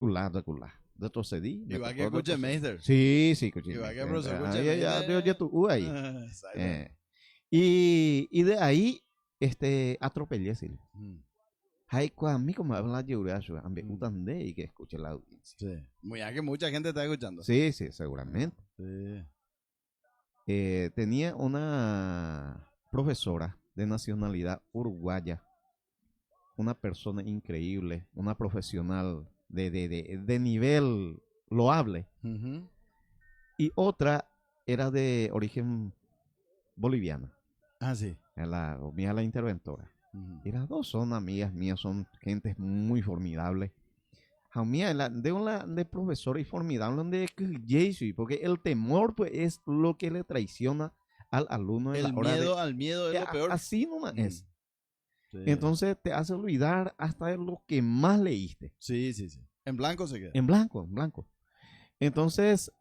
culá. Retrocedí. Igual que escuché Meister. Sí, escuché. Igual que el profesor Ya tu ahí. Exacto. Y de ahí, atropellé, sí. Mm. Hay cuando a mí como habla de Urazo, ambe Mm. utande y que escuche la audiencia. Sí. Muy bien que mucha gente está escuchando. Sí, seguramente. Sí. Tenía una profesora de nacionalidad uruguaya, una persona increíble, una profesional de nivel loable, Ujú. y otra era de origen boliviana, Ah, sí. la interventora. Ujú. Y las dos son amigas mías, son gentes muy formidables. A mí, de una de profesor y formidable de Jesús, porque el temor pues es lo que le traiciona al alumno en la El hora de... miedo al miedo es lo peor. Así nomás es. Sí. Entonces te hace olvidar hasta de lo que más leíste. Sí, sí, sí. En blanco se queda. En blanco, en blanco. Entonces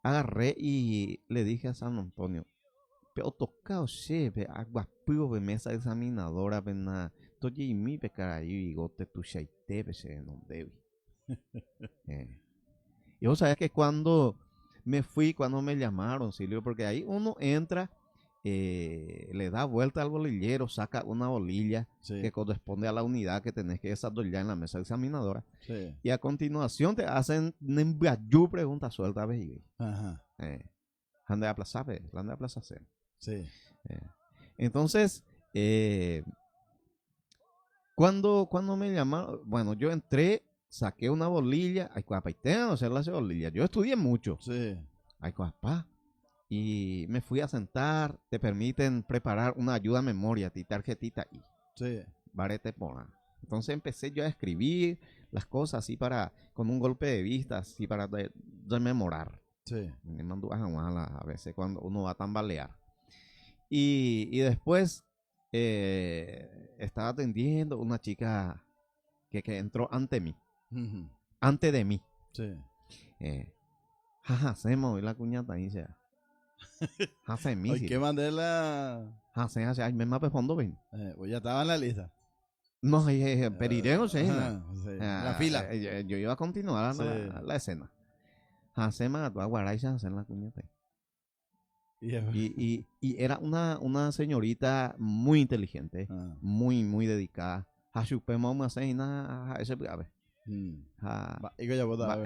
agarré y le dije a San Antonio, pero tocado ve aguapío de mesa examinadora, ven a toye y mi pecar ahí bigote tu shaite, se no debe. Y vos sabés que cuando me fui, cuando me llamaron, Silvio, porque ahí uno entra, le da vuelta al bolillero, saca una bolilla Sí. que corresponde a la unidad que tenés que desarrollar en la mesa examinadora. Sí. Y a continuación te hacen nembayú preguntas sueltas, ¿ves? Ajá. Ande a plaza, ande a plaza hacer. Sí. Entonces, cuando me llamaron, bueno, yo entré, saqué una bolilla, ay, cuapaitean, hacer las bolillas. Yo estudié mucho. Sí. Ay, cuapá. Y me fui a sentar, te permiten preparar una ayuda a memoria, ti tarjetita y Sí. barete pona. Entonces empecé yo a escribir las cosas así con un golpe de vista, así para rememorar. Sí. Me mandó a veces cuando uno va a tambalear. Y después estaba atendiendo una chica que entró ante mí, Ujú. antes de mí. Sí. Jaja, se movió la cuñata y dice, hace mí, Hoy sí. que mandé la. Hace, ay, me mape fondo, ven. Pues ya estaba en la lista. No, perireno, sí, Ajá, sí. En la fila. yo iba a continuar Sí. la escena. Hace más, a guardar y hacer la cuñata. Y era una señorita muy inteligente, Ah. muy dedicada. A su pema más a ese grave. Y que ya vota.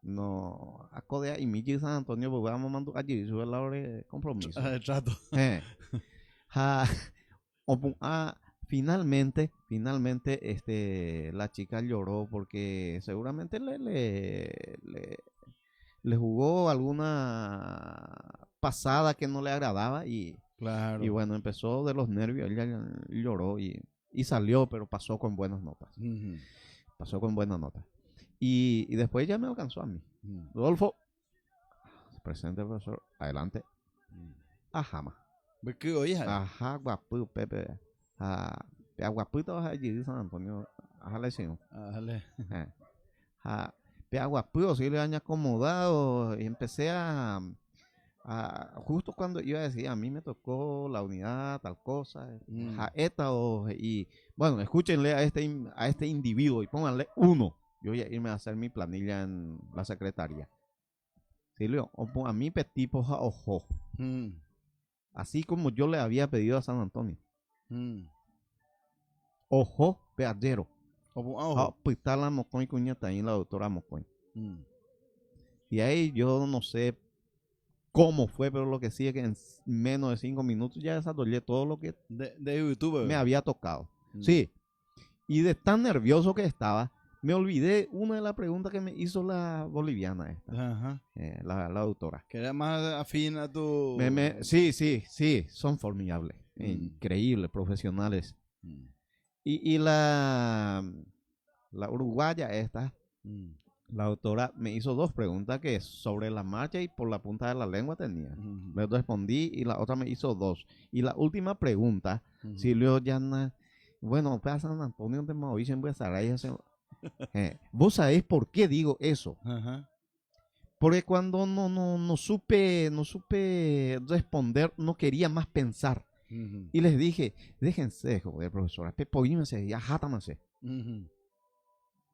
No, a codea y mi San Antonio, pues vamos a mandar allí, sube la hora de compromiso. Trato. Finalmente, la chica lloró porque seguramente le jugó alguna pasada que no le agradaba y Claro. bueno, empezó de los nervios, ella lloró y salió, pero pasó con buenas notas. Ujú. Pasó con buenas notas. Y después ya me alcanzó a mí. Rodolfo, presente, profesor, adelante. Ajá, ¿Ves qué oye? ajá, guapu, Pepe. Guapito vas allí de San Antonio, ajá, le decimos. Dale. Guapu, sí le han acomodado y empecé justo cuando iba a decir, a mí me tocó la unidad, tal cosa, y bueno, escúchenle a este individuo y pónganle uno. Yo voy a irme a hacer mi planilla en la secretaria. Silvio, a mí tipo ojo. Así como yo le había pedido a San Antonio. Ojo, peadero. Pitar la Mocoy cuñata ahí la doctora Mocoy. Y ahí yo no sé cómo fue, pero lo que sí es que en menos de 5 minutos ya desarrollé todo lo que de YouTube me había tocado. Sí. Y de tan nervioso que estaba, me olvidé una de las preguntas que me hizo la boliviana esta. Ajá. La doctora. Que era más afín a tu... Sí, son formidables. Increíbles, profesionales. Y la uruguaya esta, la doctora me hizo 2 preguntas que sobre la marcha y por la punta de la lengua tenía. Le respondí y la otra me hizo 2. Y la última pregunta, Silvio Llana, bueno, para San Antonio de Mauricio en Buesaraya, ¿vos sabés por qué digo eso? Porque cuando no supe responder, no quería más pensar. Y les dije, déjense, joder, profesora, pepoímense y ajátamase.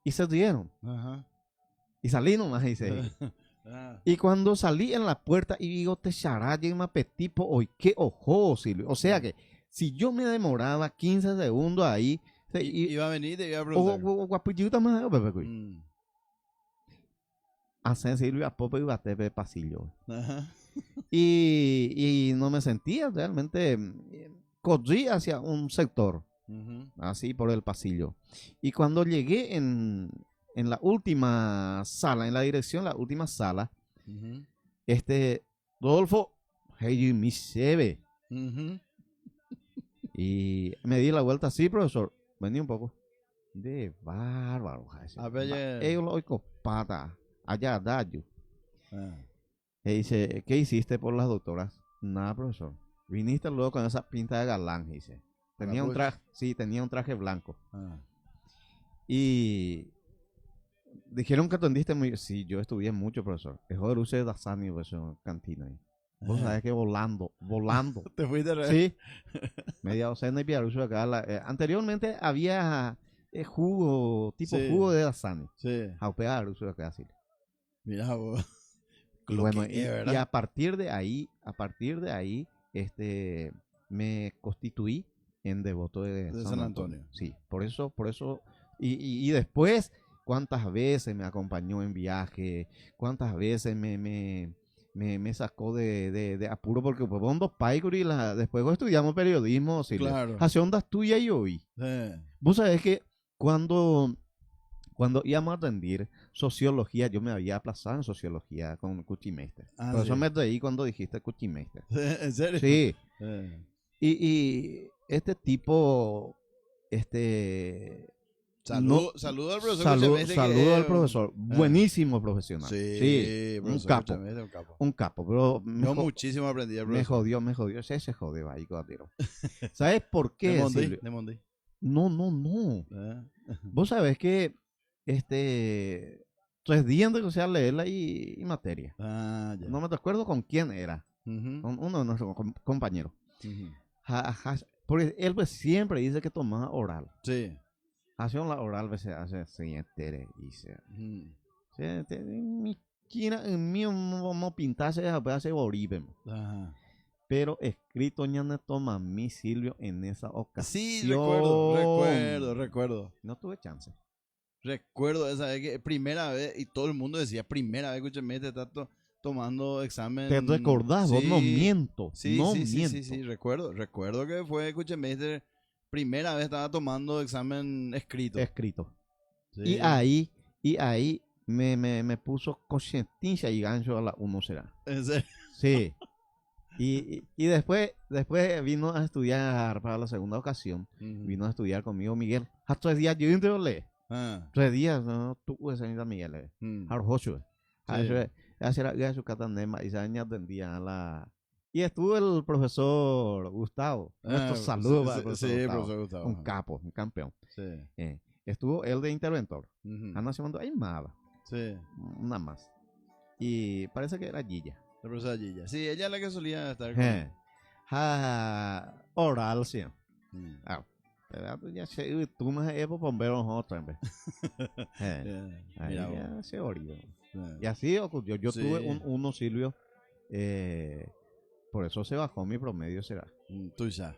Y se dieron. Ajá. Y salí nomás, dice. Ah. Y cuando salí en la puerta y digo, te charayé más petipo hoy, qué ojo, Silvio. O sea que si yo me demoraba 15 segundos ahí, Iba a venir y te iba a preguntar. guapillita más, Mm. hacen Silvio a pope y bate pasillo. Ajá. Y no me sentía realmente, corrí hacia un sector, Ujú. así por el pasillo. Y cuando llegué en la última sala, en la dirección, la última sala, Ujú. Rodolfo, hey, mi sebe. Ujú. Y me di la vuelta así, profesor. Vení un poco. De bárbaro. A ver, ya- Ellos lo oigo pata. Allá, dayo. Ah. Y dice, ¿qué hiciste por las doctoras? Nada, profesor. Viniste luego con esa pinta de galán, dice. Tenía un traje, sí, tenía un traje blanco. Ah. Y dijeron que atendiste muy. Sí, yo estudié mucho, profesor. Es joder, usted da sani, profesor, cantina ahí. Vos sabés que volando. Te fuiste re- Sí, media docena y piaruso acá. Anteriormente había jugo, tipo Sí. jugo de Dasani. Sí. Jaupear, uso acá así. Mira vos. Y Lo bueno, que es, y ¿verdad? a partir de ahí, me constituí en devoto de San Antonio. Sí, por eso, y después, cuántas veces me acompañó en viaje, cuántas veces me sacó de apuro, porque pues Bondo Paiguri, después estudiamos periodismo, sí, Claro. hacia ondas tuya y hoy. Vos sabés que cuando íbamos a rendir sociología, yo me había aplazado en sociología con Kuchimeister. Ah, Por eso sí. me reí cuando dijiste Kuchimeister. ¿En serio? Sí. Eh. Y este tipo, Saludo al profesor saludo Kuchimeister, que al es profesor. Buenísimo profesional. Sí, un profesor capo. Kuchimeister, un capo. Un capo, pero Yo muchísimo aprendí del profesor. me jodió. Se jodió ahí, Guatiro. ¿Sabes por qué, Silvio? De Mondí. No. Vos sabés que, 3 días de social leerla y materia. Ah, ya. No me acuerdo con quién era. Ujú. Con uno de nuestros compañeros. Ujú. Porque él pues siempre dice que tomaba oral. Sí. Hace la oral veces hace siguiente y Ujú. mi quina en mí no pintarse a hacer oribe. Ajá. Pero escrito ya no toma mi Silvio en esa ocasión. Sí, recuerdo. No tuve chance. Recuerdo esa vez que primera vez, y todo el mundo decía, primera vez que Kuchimeister está tomando examen. ¿Te recordás? Vos no miento. Sí, no sí, miento. sí, recuerdo que fue Kuchimeister, primera vez estaba tomando examen escrito. Sí. Y ahí me puso consciencia y gancho a la 1 será. ¿En serio? Sí. Y después vino a estudiar para la segunda ocasión. Vino a estudiar conmigo Miguel. Hasta 3 días yo no le. 3 días, no, tú esa Miguel. Arjocho. Hacer su catanema y se atendía a la. Y estuvo el profesor Gustavo. Nuestro saludo para el profesor Gustavo. Un capo, un campeón. Sí. Estuvo él de interventor. Ujú. Se mandó ahí nada. Sí. Una más. Y parece que era Gilla. La profesora Gilla. Sí, ella es la que solía estar con... Oral, sí. Mm. Ya se tú me por bomberos otra vez. Mira vos. Ya se orió. Yeah. Y así ocurrió. Yo Sí. tuve uno, Silvio. Por eso se bajó mi promedio, será. Tú ya.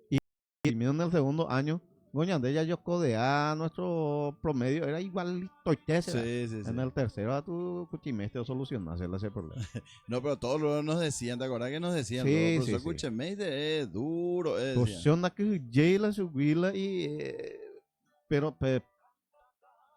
Y en el segundo año, Goñandella yo codea nuestro promedio, era igualito. Sí. En el tercero a tu Kuchimeister solucionaste ese problema. No, pero todos los nos decían, ¿te acuerdas que nos decían? Sí, El profesor sí. Kuchimeister es duro. Funciona que Jayla subirla pero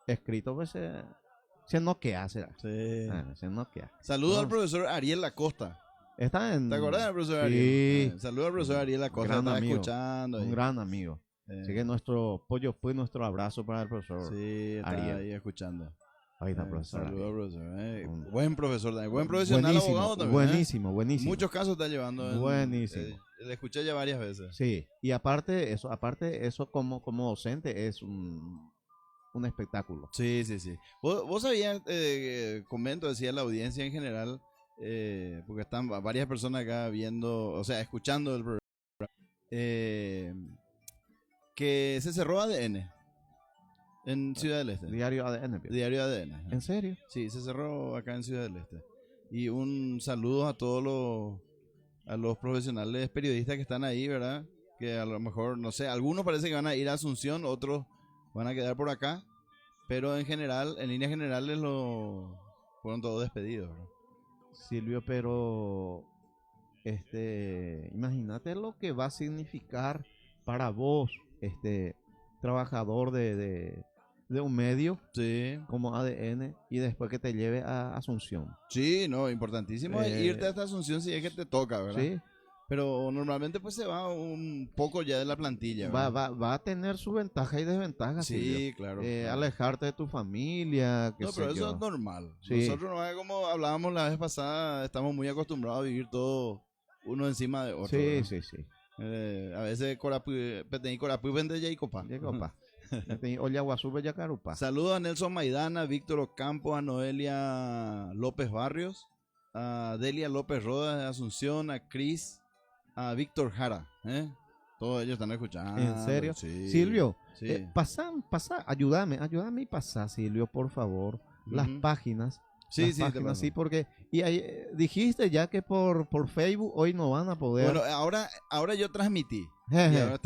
escrito pues se noquea, será. Sí. Se noquea. Saludo al profesor Ariel Acosta. Está en... ¿Te acuerdas del profesor Sí. Ariel? Saludo al profesor Ariel Acosta, Gran estaba amigo, escuchando. Un gran amigo. Así que nuestro pollo fue nuestro abrazo para el profesor. Sí, está Ariel. ahí escuchando. Ahí está, profesor. Saludo al profesor. Un- Buen profesor también. Buen profesional abogado también. Buenísimo. Muchos casos está llevando. Buenísimo. Le escuché ya varias veces. Sí, y aparte eso como docente es un espectáculo. Sí. Vos sabías, comento, decía la audiencia en general, porque están varias personas acá viendo, o sea, escuchando el programa, que se cerró ADN. En Ciudad del Este. Diario ADN. Diario ADN. Ajá. ¿En serio? Sí, se cerró acá en Ciudad del Este. Y un saludo a todos los profesionales periodistas que están ahí, ¿verdad? Que a lo mejor, no sé, algunos parece que van a ir a Asunción, otros van a quedar por acá. Pero en general, en líneas generales, fueron todos despedidos, ¿verdad? Silvio, pero imagínate lo que va a significar para vos, trabajador de un medio Sí. como ADN y después que te lleve a Asunción. Sí, no, importantísimo es irte hasta Asunción si es que te toca, ¿verdad? Sí. Pero normalmente pues se va un poco ya de la plantilla, ¿verdad? Va a tener su ventaja y desventaja, Sí, Silvio. claro. Alejarte de tu familia, qué No, sé pero eso yo. es normal. Sí. Nosotros, no, como hablábamos la vez pasada, estamos muy acostumbrados a vivir todo uno encima de otro. Sí, ¿verdad? sí, sí. A veces Petení Corapuy vende ya y copa. Saludos a Nelson Maidana, Víctor Ocampo, a Noelia López Barrios, a Delia López Rodas de Asunción, a Cris, a Víctor Jara. Todos ellos están escuchando. ¿En serio? Sí. Silvio, Sí. pasa, ayúdame y pasa, Silvio, por favor, las páginas. Sí, las sí, páginas, sí, porque y ahí, dijiste ya que por Facebook hoy no van a poder. Bueno, ahora yo transmití. Y ahora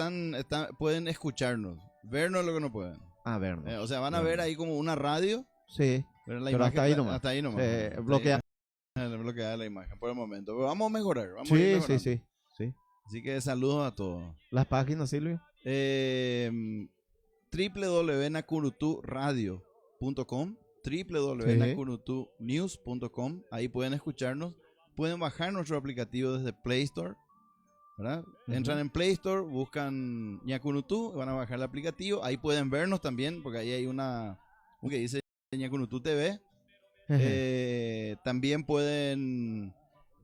pueden escucharnos. Vernos lo que no pueden. A vernos. O sea, van a ver ahí como una radio. Sí. Pero la pero imagen, hasta ahí nomás. Hasta ahí nomás. Bloquea. Bloqueada la imagen por el momento. Pero vamos a mejorar. Vamos a Sí, ir mejorando. sí. Así que saludos a todos. Las páginas, Silvio. www.nakuruturadio.com, www.nakurutunews.com. Ahí pueden escucharnos. Pueden bajar nuestro aplicativo desde Play Store, ¿verdad? Entran en Play Store, buscan Ñakurutu, van a bajar el aplicativo. Ahí pueden vernos también, porque ahí hay un que dice Ñakurutu TV. También pueden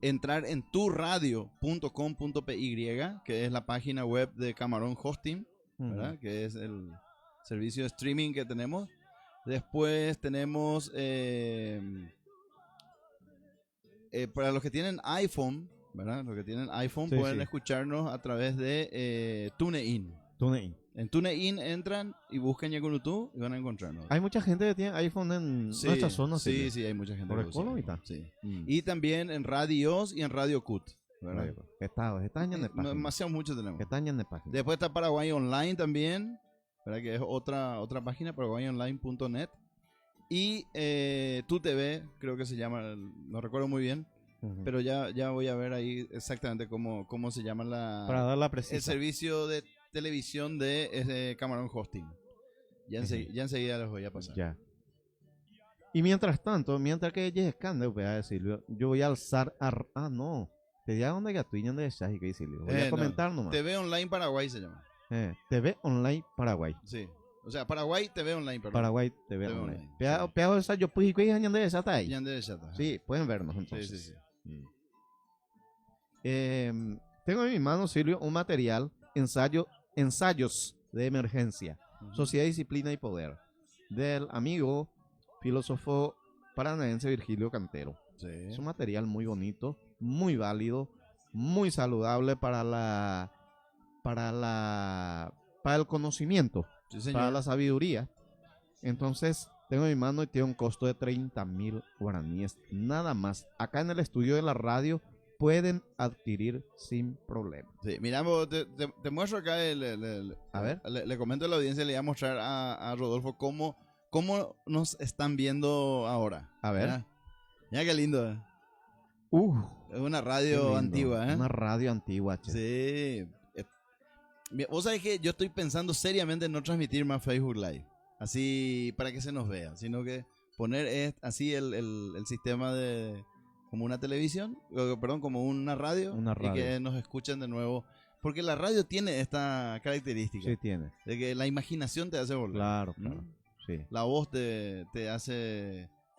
entrar en turradio.com.py, que es la página web de Camarón Hosting, ¿verdad? Que es el servicio de streaming que tenemos. Después tenemos para los que tienen iPhone, ¿verdad? Los que tienen iPhone pueden escucharnos a través de TuneIn. En TuneIn entran y buscan Ñakurutu y van a encontrarnos. Hay mucha gente que tiene iPhone en nuestra zona. Sí, hay mucha gente. Por el Colo ahorita. Sí. Y también en Radios y en Radio Cut. Demasiado mucho tenemos. Después está Paraguay Online también, ¿verdad? Que es otra página, paraguayonline.net. Y Tu TV, creo que se llama, no recuerdo muy bien. Pero ya voy a ver ahí exactamente cómo se llama para dar la precisa. El servicio de televisión de Camarón Hosting. Ya enseguida les voy a pasar. Ya. Y mientras tanto, mientras que ella escande, voy a decirlo, yo voy a alzar no. Te diga dónde que estoy de Shahi que decirlo. Voy a comentar nomás. TV Online Paraguay se llama. TV Online Paraguay. Sí. O sea, Paraguay TV Online, perdón. Paraguay TV Online. Peado esa yo pues y de esa está ahí. Sí, pueden vernos entonces. Sí. Tengo en mi mano, Silvio, un material, ensayos de emergencia, sociedad, disciplina y poder, del amigo filósofo paranaense Virgilio Cantero. Sí. Es un material muy bonito, muy válido, muy saludable para el conocimiento, para la sabiduría. Entonces, tengo en mi mano y tiene un costo de 30,000 guaraníes, nada más. Acá en el estudio de la radio pueden adquirir sin problema. Sí, mira, te muestro acá, a ver. Le comento a la audiencia, le voy a mostrar a Rodolfo cómo nos están viendo ahora. A ver. Mira qué lindo. Es una radio antigua, Una radio antigua, che. Sí. Vos sabés que yo estoy pensando seriamente en no transmitir más Facebook Live, así para que se nos vea, sino que poner así el sistema de como una televisión, perdón, como una radio, y que nos escuchen de nuevo, porque la radio tiene esta característica. Sí, tiene. De que la imaginación te hace volar. Claro. Sí. La voz te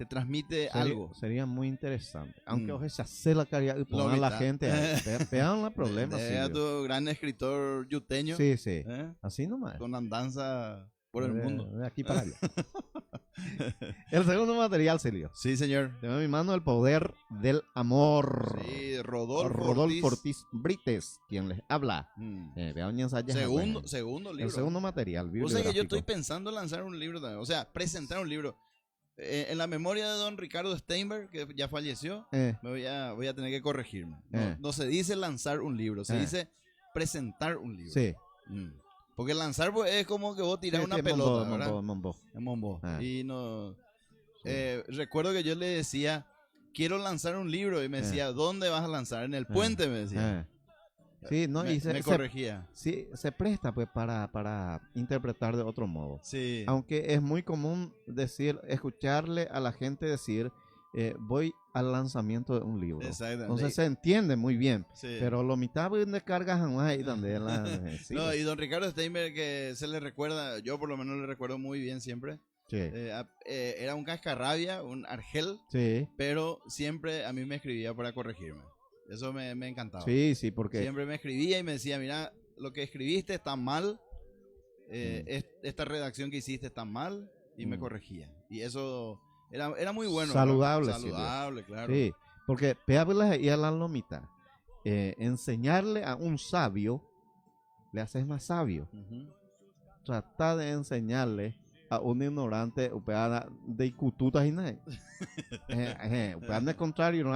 transmite algo. Sería muy interesante. Aunque ojalá se la caridad y pongan a la gente. Vean los problemas. A tu gran escritor yuteño. Sí. Así nomás. Con andanza por el mundo. De aquí para allá. El segundo material, Silvio. Sí, señor. Tengo en mi mano El poder del amor. Sí, Rodolfo Ortiz Brites, quien les habla. Segundo libro. El segundo material. O sea que yo estoy pensando en lanzar un libro también. O sea, presentar un libro. En la memoria de don Ricardo Steinberg, que ya falleció, voy a tener que corregirme. No se dice lanzar un libro, se dice presentar un libro. Sí. Porque lanzar pues, es como que vos tirás una pelota, ¿verdad? Mombo. Y no... recuerdo que yo le decía, quiero lanzar un libro, y me decía, ¿dónde vas a lanzar? En el puente, me decía. Sí, no, me corregía. Sí, se presta pues para interpretar de otro modo. Sí. Aunque es muy común escucharle a la gente decir, voy al lanzamiento de un libro. Exactamente. Entonces se entiende muy bien. Sí. Pero lo mitad de cargas ahí también. Sí. No, y don Ricardo Steinberg, que se le recuerda, yo por lo menos le recuerdo muy bien siempre. Sí. Era un cascarrabia, un argel, sí. Pero siempre a mí me escribía para corregirme. Eso me encantaba. Sí, porque... Siempre me escribía y me decía, mira, lo que escribiste está mal, esta redacción que hiciste está mal, y me corregía. Y eso era muy bueno. Saludable. Saludable, claro. Sí, porque peablas y a la lomita, enseñarle a un sabio, le haces más sabio. Trata de enseñarle a un ignorante de cututas y nada. Contrario,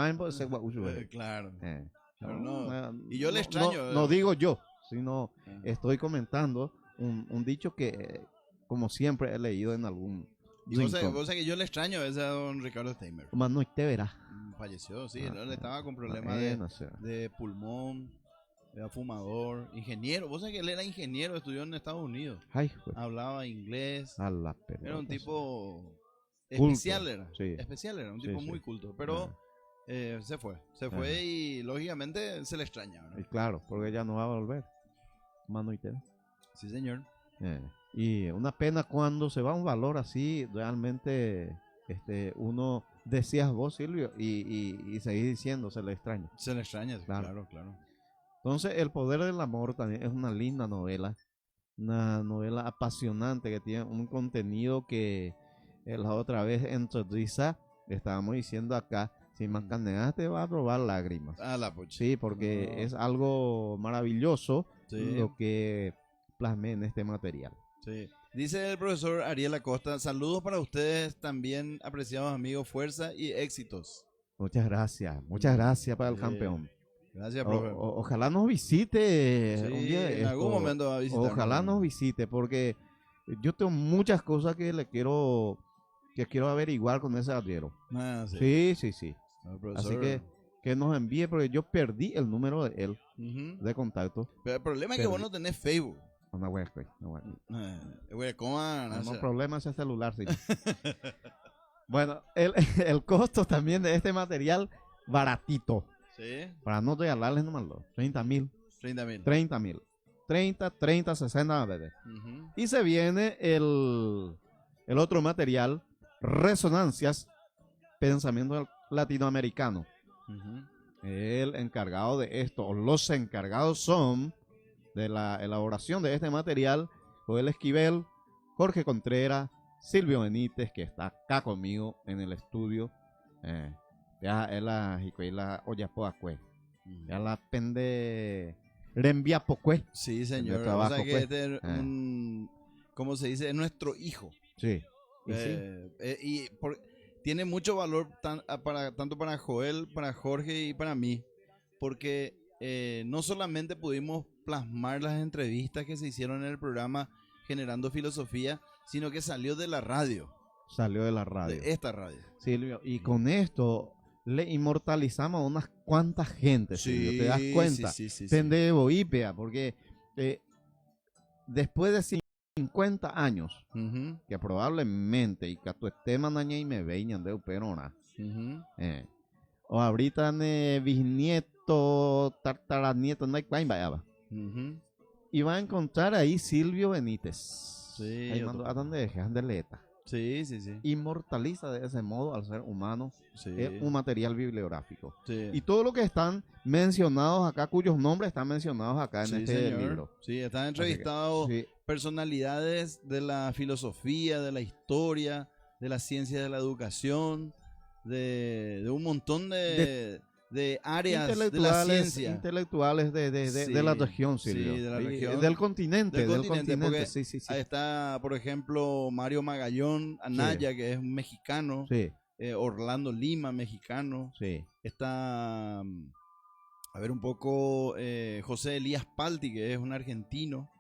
claro. No, y yo le extraño. No digo yo, sino estoy comentando un dicho que, como siempre, he leído en algún. Y vos sabés que yo le extraño a don Ricardo Steinberg. No te verás. Falleció, sí. Él estaba con problemas de pulmón. Era fumador, ingeniero. Vos sabés que él era ingeniero, estudió en Estados Unidos. Hablaba inglés. Era un tipo especial, era. Sí. Especial era, un tipo muy culto. Pero se fue y lógicamente se le extraña, ¿no? Y claro, porque ya no va a volver. Sí, señor. Y una pena cuando se va un valor así, realmente uno decías vos, Silvio, y seguís diciendo, se le extraña. Se le extraña, claro. Entonces, El poder del amor también es una linda novela, una novela apasionante que tiene un contenido que la otra vez en Risa estábamos diciendo acá, si más caneas te va a robar lágrimas. Sí, porque es algo maravilloso lo que plasmé en este material. Sí. Dice el profesor Ariel Acosta, saludos para ustedes también, apreciados amigos, fuerza y éxitos. Muchas gracias para el campeón. Gracias, profe. Ojalá nos visite un día. En algún momento va a visitar. Ojalá nos visite, porque yo tengo muchas cosas que quiero averiguar con ese arriero. Sí. Así que nos envíe, porque yo perdí el número de él de contacto. Pero el problema es que vos no tenés Facebook. No, problema es el celular, sí. Bueno, el costo también de este material, baratito. Sí. Para no regalarles nomás 30,000. 30, 60 veces. Y se viene el otro material, Resonancias, Pensamiento Latinoamericano. El encargado de esto, o los encargados son de la elaboración de este material, Joel Esquivel, Jorge Contreras, Silvio Benítez, que está acá conmigo en el estudio. Ya es la Oyapoacue. Ya la pende Rembiapocue. Sí, señor. O sea que este es ¿cómo se dice? Es nuestro hijo. Sí. Tiene mucho valor tanto para Joel, para Jorge y para mí. Porque no solamente pudimos plasmar las entrevistas que se hicieron en el programa Generando Filosofía, sino que salió de la radio. De esta radio. Silvio, y con esto le inmortalizamos a unas cuantas gentes, Silvio, ¿te das cuenta? Sí. Porque después de 50 años, que probablemente, y que tu esté y me veñan de Uperona, o ahorita bisnieto, tartaranieto, no hay cuál vaya. Y va a encontrar ahí Silvio Benítez. Sí. Ahí a donde dejan de letra. Sí. Inmortaliza de ese modo al ser humano un material bibliográfico. Sí. Y todo lo que están mencionados acá, cuyos nombres están mencionados acá en este libro. Sí, están entrevistados personalidades de la filosofía, de la historia, de la ciencia de la educación, de un montón de áreas de la ciencia. Intelectuales de la región, Silvio. Sí, de la región. Del continente. Porque sí. Ahí está, por ejemplo, Mario Magallón Anaya, que es un mexicano. Sí. Orlando Lima, mexicano. Sí. Está, a ver un poco, José Elías Palti, que es un argentino,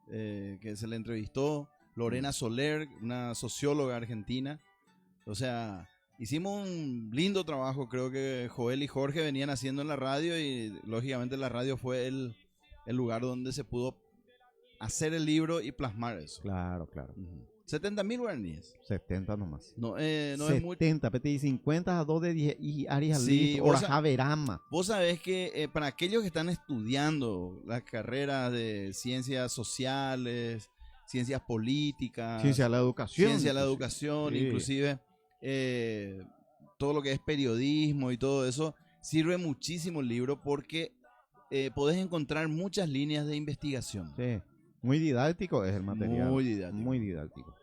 que se le entrevistó. Lorena Soler, una socióloga argentina. O sea, hicimos un lindo trabajo. Creo que Joel y Jorge venían haciendo en la radio y lógicamente la radio fue el lugar donde se pudo hacer el libro y plasmar eso. Claro. 70.000 guaraníes. 70 nomás. No 70, es mucho. Peti, 50 a 2 de 10 y Arias Sí, Orajaverama. Vos sabés que para aquellos que están estudiando las carreras de ciencias sociales, ciencias políticas, Ciencia de la educación. sí. Inclusive todo lo que es periodismo y todo eso, sirve muchísimo el libro porque podés encontrar muchas líneas de investigación. Sí, muy didáctico es el material. Muy didáctico.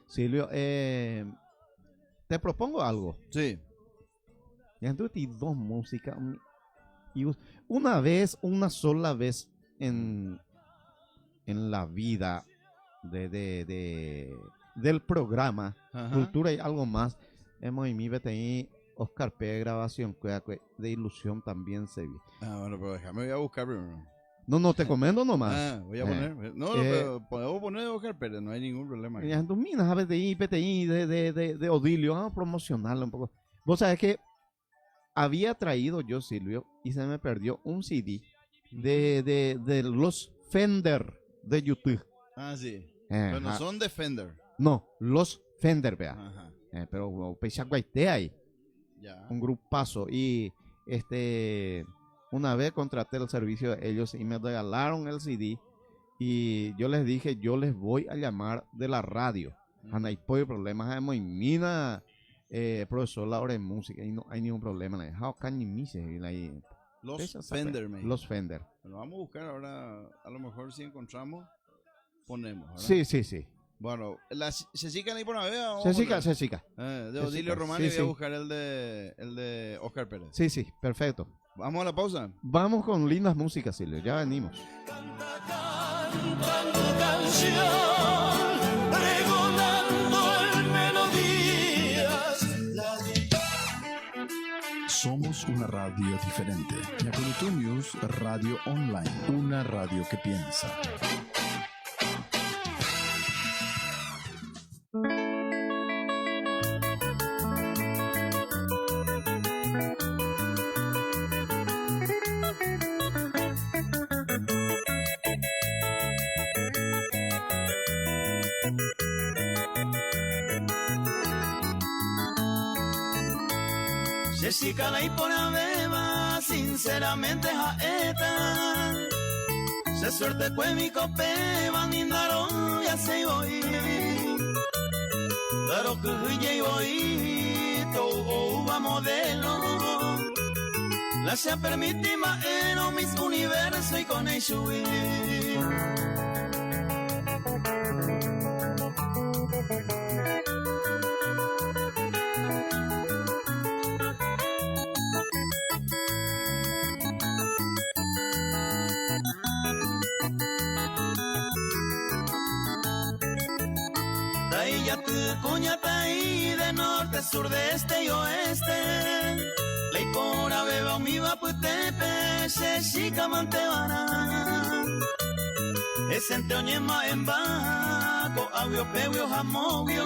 Silvio, te propongo algo. Sí. Ya tuve dos músicas. Una sola vez en la vida del programa Cultura y algo más. Hemos en mi BTI Oscar P. grabación de ilusión también se vi. Bueno, pero déjame, voy a buscar primero. No, te comento nomás. Voy a poner. No, pero podemos poner Oscar Pérez, no hay ningún problema. Ya tú miras a BTI de Odilio, vamos a promocionarlo un poco. Vos sabés que había traído yo, Silvio, y se me perdió un CD de los Fender de YouTube. Sí. Pero no son de Fender. No, los Fender, vea. Ajá. Pero Peixaguaité ahí. Ya. Un grupazo. Y una vez contraté el servicio de ellos y me regalaron el CD. Y yo les dije, yo les voy a llamar de la radio. No hay problemas. Hay mina, profesor la hora de música. Y no hay ningún problema. Los Fender, me Los Fender. Bueno, vamos a buscar ahora. A lo mejor si encontramos, ponemos. ¿Verdad? Sí. Bueno, la Cecica ahí por una vez. Cecica. De Odilio Romano, voy a buscar el de Oscar Pérez. Sí, perfecto. Vamos a la pausa. Vamos con lindas músicas, Silvio. Ya venimos. Cantando canción, pregonando el melodías. Somos una radio diferente. Yakurutu News Radio Online. Una radio que piensa. Jessica la ipona beba, sinceramente jaeta. Se suerte kwe mi kope, bandindaro ya se voy. Daro kuhuye voy, to uva modelo. La se permite maero mis universo y con Eishui. Cuñatay de norte, sur, de este y oeste. Ley por abeba, mi vaputepe, se chica mantebana. Es ente oñema en baco, avio pebio jamobio.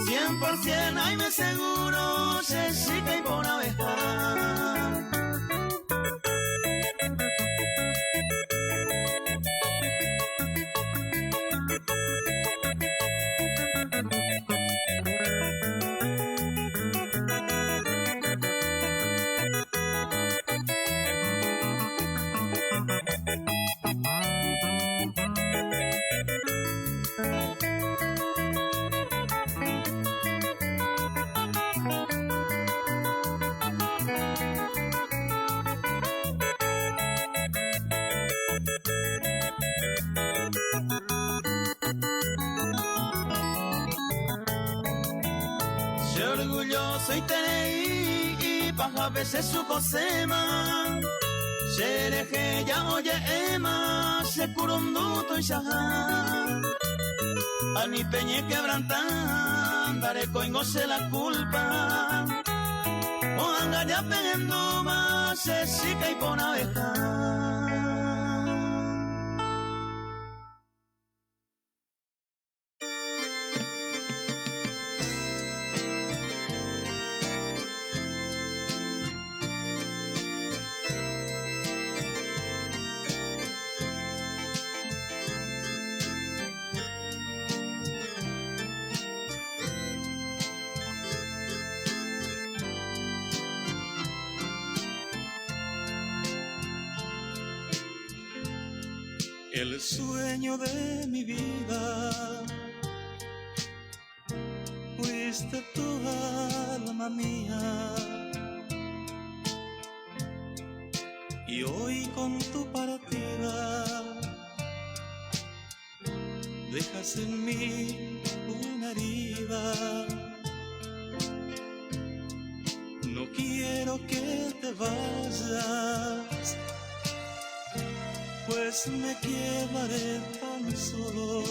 100% ay me seguro, se chica y por abeja. Se orgulloso y tenéis, paja veces su cosema. Se deje ya oye ema, se curunduto y shaha. A mi peñe quebrantan, daré coingo se la culpa. O anga ya pegando más, se sica y pon abeja. El sueño de mi vida, fuiste tu alma mía, y hoy con tu partida dejas en mí una herida. No quiero que te vayas, pues me quedaré tan solo.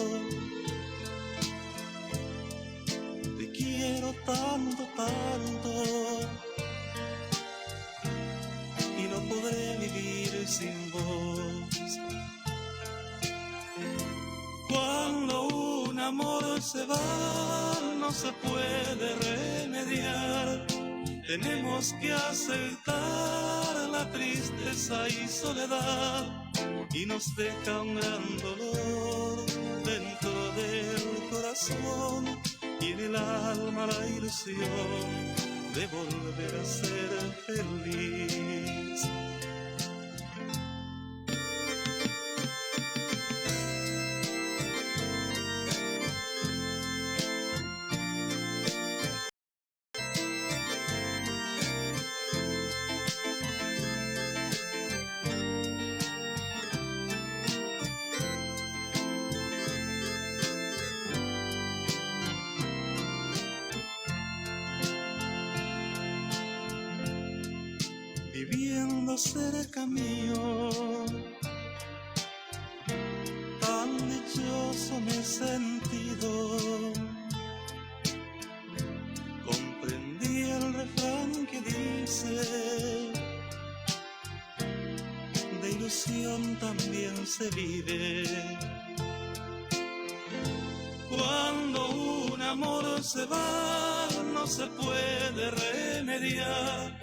Te quiero tanto, tanto, y no podré vivir sin vos. Cuando un amor se va, no se puede remediar. Tenemos que aceptar la tristeza y soledad, y nos deja un gran dolor dentro del corazón, y en el alma la ilusión de volver a ser feliz. Viviendo cerca mío, tan dichoso me he sentido. Comprendí el refrán que dice: de ilusión también se vive. Cuando un amor se va, no se puede remediar.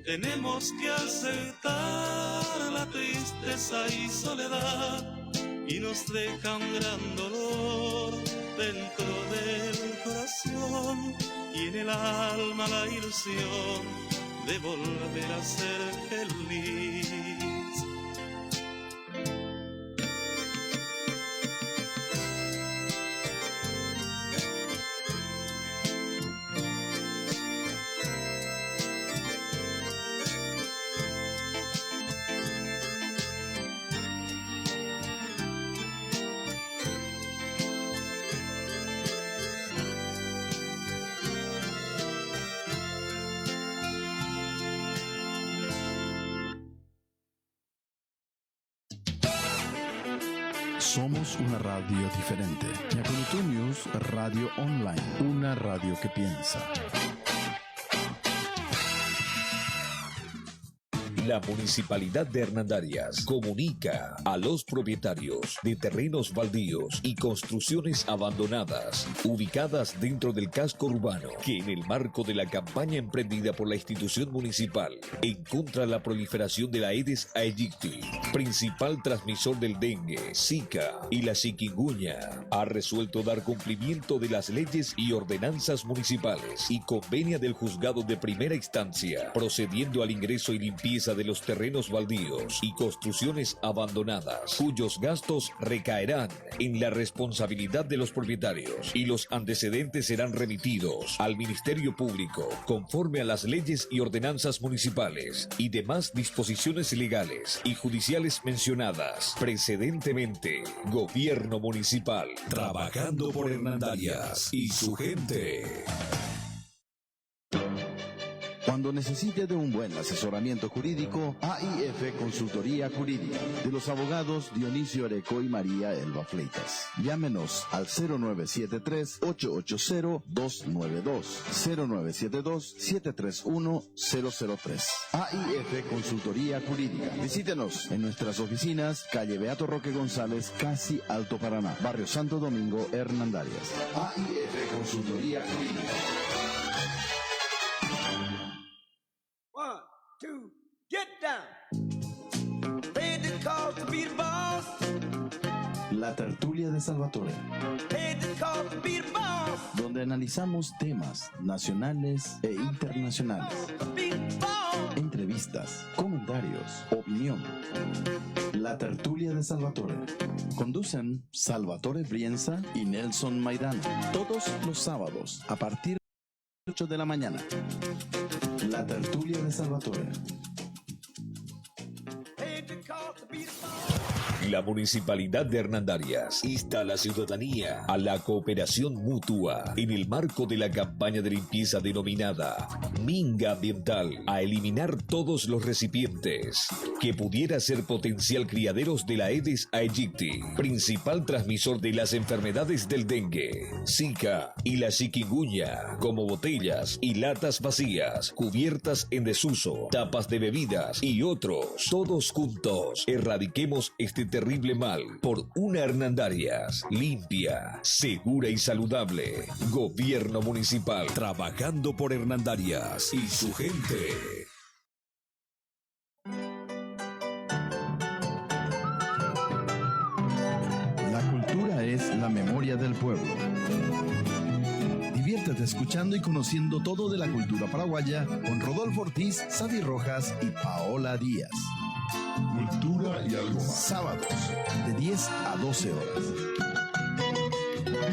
Tenemos que aceptar la tristeza y soledad, y nos deja un gran dolor dentro del corazón, y en el alma la ilusión de volver a ser feliz. Somos una radio diferente. Ñapunutú News Radio Online, una radio que piensa. La Municipalidad de Hernandarias comunica a los propietarios de terrenos baldíos y construcciones abandonadas ubicadas dentro del casco urbano que, en el marco de la campaña emprendida por la institución municipal en contra de la proliferación de la Aedes aegypti, principal transmisor del dengue, Zika y la chikungunya, ha resuelto dar cumplimiento de las leyes y ordenanzas municipales y convenia del juzgado de primera instancia, procediendo al ingreso y limpieza de los terrenos baldíos y construcciones abandonadas, cuyos gastos recaerán en la responsabilidad de los propietarios, y los antecedentes serán remitidos al Ministerio Público conforme a las leyes y ordenanzas municipales y demás disposiciones legales y judiciales mencionadas precedentemente. Gobierno Municipal, trabajando por Hernandarias y su gente. Cuando necesite de un buen asesoramiento jurídico, AIF Consultoría Jurídica, de los abogados Dionisio Areco y María Elba Fleitas. Llámenos al 0973-880-292, 0972-731-003. AIF Consultoría Jurídica. Visítenos en nuestras oficinas, calle Beato Roque González, casi Alto Paraná, Barrio Santo Domingo, Hernandarias. AIF Consultoría Jurídica. 1, 2, get down. Paid the call to be the boss. La tertulia de Salvatore, Paid the call to be the boss. donde analizamos temas nacionales e internacionales. Be the boss. Entrevistas, comentarios, opinión. La tertulia de Salvatore. Conducen Salvatore Brienza y Nelson Maidana. Todos los sábados a partir de las 8 de la mañana. La tertulia de Salvatore. Paid the call to be the boss. La Municipalidad de Hernandarias insta a la ciudadanía a la cooperación mutua en el marco de la campaña de limpieza denominada Minga Ambiental, a eliminar todos los recipientes que pudiera ser potencial criaderos de la Aedes aegypti, principal transmisor de las enfermedades del dengue, Zika y la chikungunya, como botellas y latas vacías, cubiertas en desuso, tapas de bebidas y otros. Todos juntos erradiquemos este terrible mal por una Hernandarias limpia, segura y saludable. Gobierno Municipal, trabajando por Hernandarias y su gente. La cultura es la memoria del pueblo. Diviértete escuchando y conociendo todo de la cultura paraguaya con Rodolfo Ortiz, Sabi Rojas y Paola Díaz. Cultura y algo más. Sábados, de 10 a 12 horas.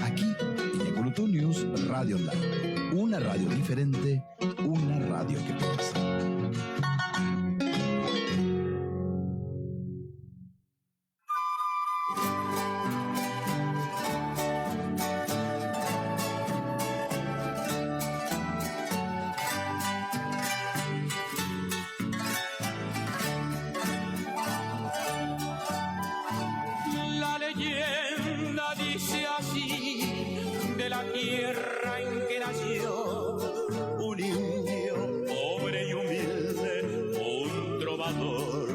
Aquí, en Yacurutu News Radio Online. Una radio diferente, una radio que piensa. La leyenda dice así de la tierra en que nació un indio pobre y humilde, un trovador.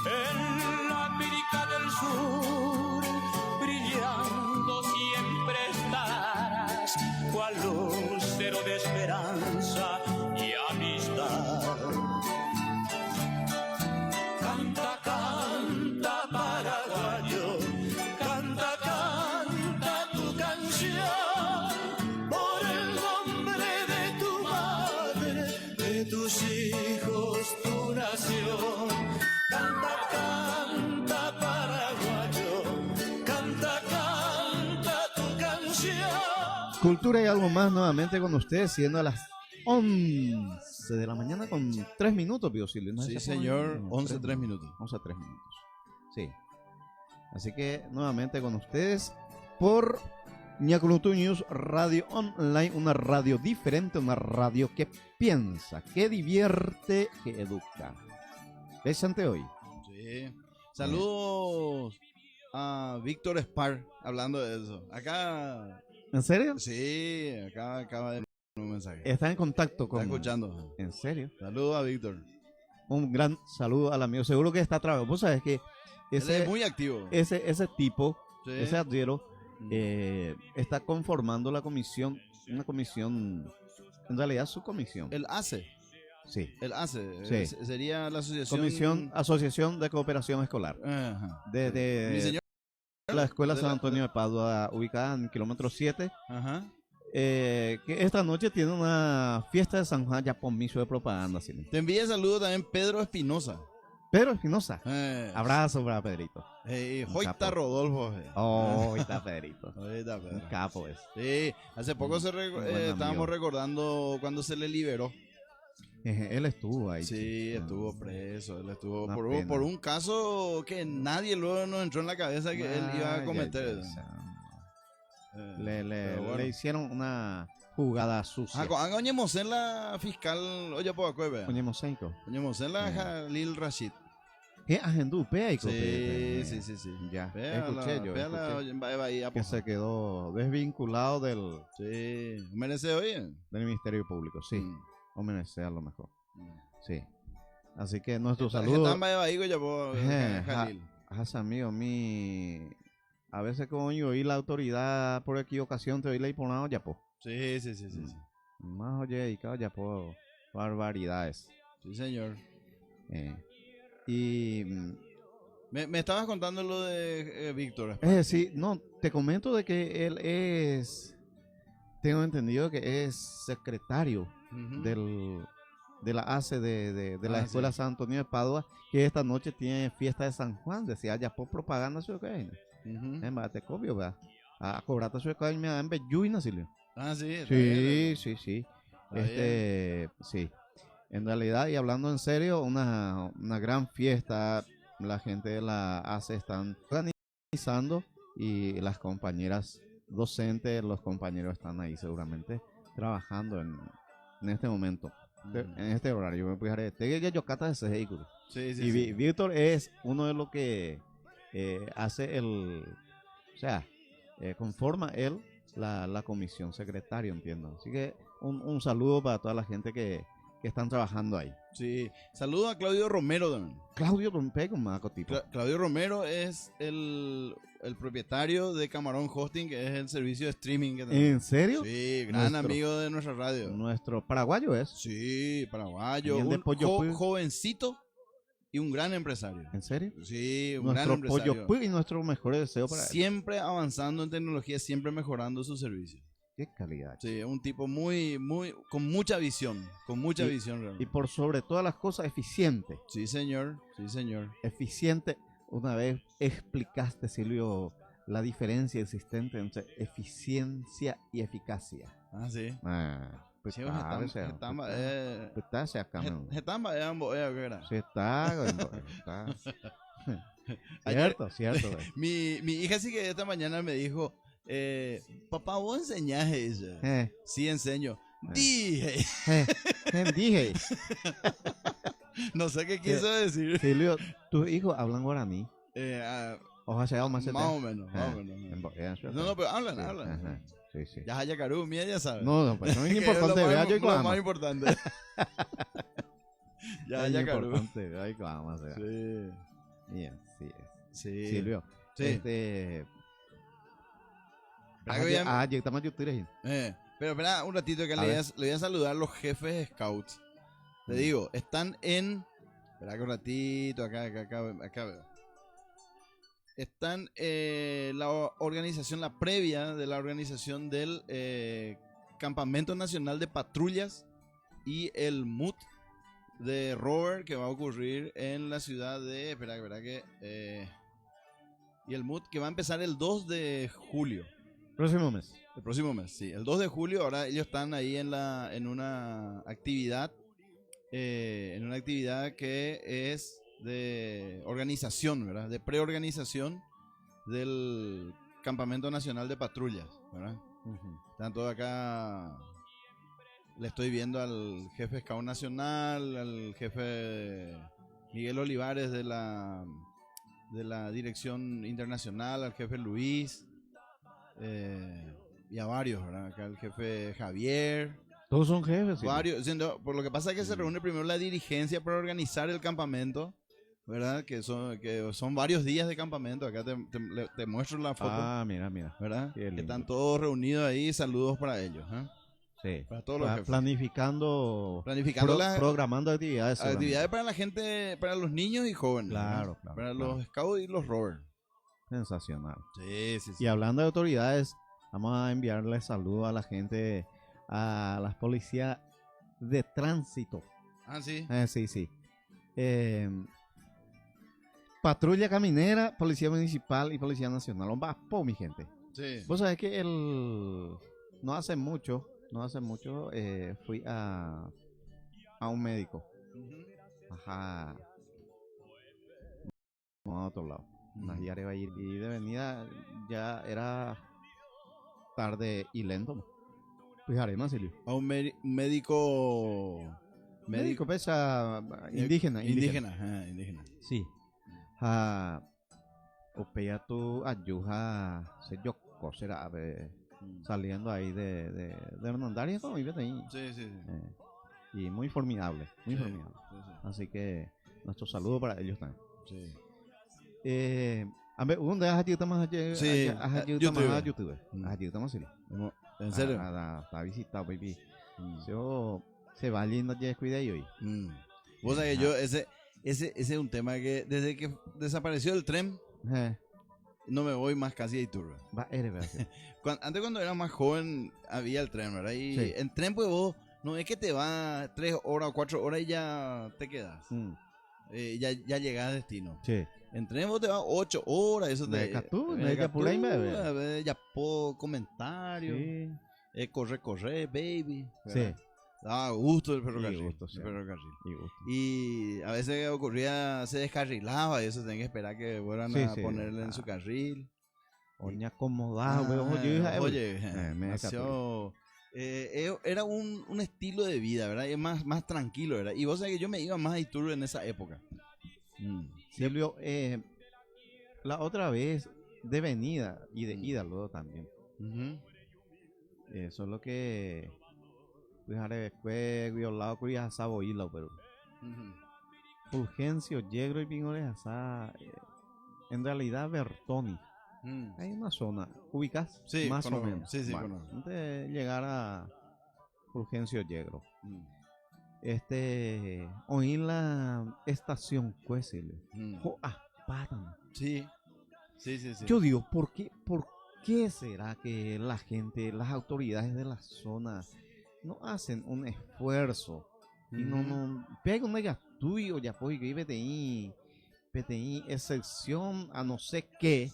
En la América del Sur, brillando siempre estarás, cual lucero de esperanza y amistad. Canta, canta, paraguayo, canta, canta tu canción, por el nombre de tu madre, de tus hijos, tu nación. Canta, canta, paraguayo, canta, canta tu canción. Cultura y algo más nuevamente con ustedes, siendo a las 11 de la mañana con 3 minutos, Pío Silvio. ¿No? Sí, señor, 11, 3 minutos. 11 a 3 minutos. Sí. Así que nuevamente con ustedes por Yacurutu News Radio Online, una radio diferente, una radio que piensa, que divierte, que educa. Besante hoy. Sí. Saludos a Víctor Spar, hablando de eso. Acá, ¿En serio? sí, acá acaba de un mensaje. Está en contacto con... Está escuchando. ¿En serio? Saludos a Víctor. Un gran saludo al amigo. Seguro que está trabajando. Vos sabés que Él es muy activo. ese tipo, Sí. ese adhiero, está conformando la comisión, una comisión, en realidad su comisión. Él hace. Sí. Él hace. Sí. Sería la asociación. Asociación de Cooperación Escolar. Ajá. Mi De señor. la Escuela de San la- Antonio de Padua, ubicada en kilómetro 7, Ajá. que esta noche tiene una fiesta de San Juan, ya permiso de propaganda. ¿Sí? Te envía saludos también Pedro Espinosa. Pedro Espinosa. Eh, Abrazo para Pedrito. un capo. Joita Rodolfo. Oh, ahí está Pedrito. Ahorita, Un Pedro. capo es. Sí, hace poco buen estábamos amigo. recordando cuando se le liberó. Él estuvo ahí. Sí, chico. estuvo preso. Él estuvo Una por, pena. por un caso que nadie luego nos entró en la cabeza que él iba a Ay, cometer. ay, ay, Pero bueno. Le hicieron una jugada sucia. Oñemos en la fiscal, oye, po, acueve. Oñemos Senko. Oñemos en la Jalil Rashid. ¿Qué agendú? Pea y Sí, sí. Ya, Pea escuché la- yo. pea la- Escuché va ahí, que apoja. se quedó desvinculado Sí, merece oír. del Ministerio Público. Sí, Mm. o merece a lo mejor. Mm. Sí. Así que nuestro Están saludo ahí, oye, po, Jalil. a amigo mi. A veces como yo oí la autoridad por equivocación te oí la imponado ya po. Sí. Más oye y cada ya po barbaridades. Sí, señor. Y Me estabas contando lo de Víctor. sí, no, te comento de que él tengo entendido que es secretario Ujú. de la ACE de la Ah, Escuela sí. San Antonio de Padua, que esta noche tiene fiesta de San Juan, decía ya por propaganda su que Ujú. en bate copio, va. A cobrarte su que me dan belluina, Silvio. Ah, sí. está Sí, bien. sí. Está Sí. En realidad, y hablando en serio, una gran fiesta. La gente de la ACE están organizando y las compañeras docentes, los compañeros están ahí seguramente trabajando en este momento, en este horario. Me pudiera decir, yo cata ese vehículo. Sí, Y Víctor es uno de los que hace o sea, conforma él la comisión secretario, entiendo. Así que un saludo para toda la gente que están trabajando ahí. Sí. Saludo a Claudio Romero también. Claudio Rompe con Maco tipo. Claudio Romero es el propietario de Camarón Hosting, que es el servicio de streaming que tenemos. ¿En serio? Sí, gran Nuestro- amigo de nuestra radio. Nuestro paraguayo es. Sí, paraguayo, También de un Pollo Pui. jovencito y un gran empresario. ¿En serio? Sí, un gran Nuestro empresario. pollo Pui y nuestro mejor deseo para él. Siempre avanzando en tecnología, siempre mejorando su servicio. Qué calidad. Sí, un tipo muy, con mucha visión, visión Y realmente. por sobre todas las cosas, eficiente. Sí, señor, sí, señor. Eficiente. Una vez explicaste, Silvio, la diferencia existente entre eficiencia y eficacia. Ah, sí. Pues Sí, está, estamba, se acá, man. estamba, ambos, ¿qué era? Sí, está, está. Cierto, güey. Mi hija sí que esta mañana me dijo, papá, ¿vos enseñás ella? Sí, enseño. Dije, Dije, no sé qué quiso decir. Silvio, tus hijos hablan guaraní. Ojalá sea más Más o menos, más o menos. No, no, pero hablan. Ajá. Sí. Ya Hayacaru, mía ya sabe. No, pues no es Que importante, lo vea más, yo y lo más Guama. importante. Ya Es Hayacaru. importante, vea y Guama, será. Sí, Bien, sí es. sí. Silvio, Sí. ¿Verdad que voy a- ya estamos yo tiré. Pero espera un ratito que A le ver. voy a saludar a los jefes scouts. Te digo, están en. Espera que un ratito, acá veo. Están la organización, la previa de la organización del Campamento Nacional de Patrullas y el MUT de Robert que va a ocurrir en la ciudad de. Espera que. Y el MUT que va a empezar el 2 de julio. Próximo mes. El próximo mes, sí. El 2 de julio, ahora ellos están ahí en una actividad. En una actividad que es de organización, ¿verdad? De preorganización del Campamento Nacional de Patrullas, ¿verdad? Están todos acá. Le estoy viendo al jefe Scout Nacional, al jefe Miguel Olivares de la Dirección Internacional, al jefe Luis. Y a varios, ¿verdad? Acá el jefe Javier, Todos son jefes. Silvio. varios, siendo, por lo que pasa es que se reúne primero la dirigencia para organizar el campamento, ¿verdad? Que son varios días de campamento, acá te muestro la foto, Ah, mira. ¿verdad? qué Que lindo. están todos reunidos ahí, saludos para ellos, ¿eh? Sí. Para todos los jefes. Planificando, Planificando las programando actividades. actividades para la gente, para los niños y jóvenes, Claro, ¿no? claro, Para claro. los scouts y los rovers. Sensacional. Sí. Y hablando de autoridades, vamos a enviarle saludos a la gente, a las policías de tránsito. Ah, sí. Sí. Patrulla caminera, policía municipal y policía nacional. Mi gente. Sí. Vos sabés que no hace mucho, fui a un médico. Ajá. No, a otro lado. Unas diarias va a ir y de venida ya era tarde y lento. Pues haremos, Silvio. A un médico... Médico pesa indígena. Indígena. Sí. Opea tu ayuja se yoko será saliendo ahí de Hernandaria como vive ahí. Sí. Y muy formidable, muy Sí, formidable. sí. Así que nuestro saludo para ellos también. Sí. A ver, ¿dónde has ayudado más Sí, YouTube? Has ayudado más, Silvio. ¿En serio? Está visitado, baby. Se va yendo ya descuida y hoy. Vos sabés que yo, ese es un tema que desde que desapareció el tren, no me voy más casi a Iturbe. Va, eres verdad. Antes cuando era más joven había el tren, ¿verdad? Y Sí. en tren pues vos, no es que te va 3 horas o 4 horas y ya te quedas. Ya llegas a destino. Sí. En tren vos te vas 8 horas, eso te... Ya por ahí me ve. Ya por comentarios. Sí. Corre, baby. Sí. ¿verdad? Daba gusto el ferrocarril. Y gusto, sí. el ferrocarril. Y gusto. Y a veces ocurría, se descarrilaba y eso tenía que esperar que vuelvan Sí, a sí. ponerle en su carril. Oña acomodada, weón. Oye, me demasiado, era un estilo de vida, ¿verdad? Y más tranquilo, ¿verdad? Y vos sabés que yo me iba más a Iturbe en esa época. Silvio, la otra vez de venida y de ida luego también. Solo que fue violado con asado hilo, pero Fulgencio, Yegro y Pingores asá, en realidad Bertoni. Hay una zona, ¿ubicas? Sí, más conozco. o menos. Sí, Bueno, conozco. antes de llegar a Fulgencio Yegro. Oí la estación Cuesil. Páramo. Sí. Yo digo, ¿por qué será que la gente, las autoridades de la zona no hacen un esfuerzo? Y no pega una ya tuyo, ya pues que PTI, excepción a no sé qué,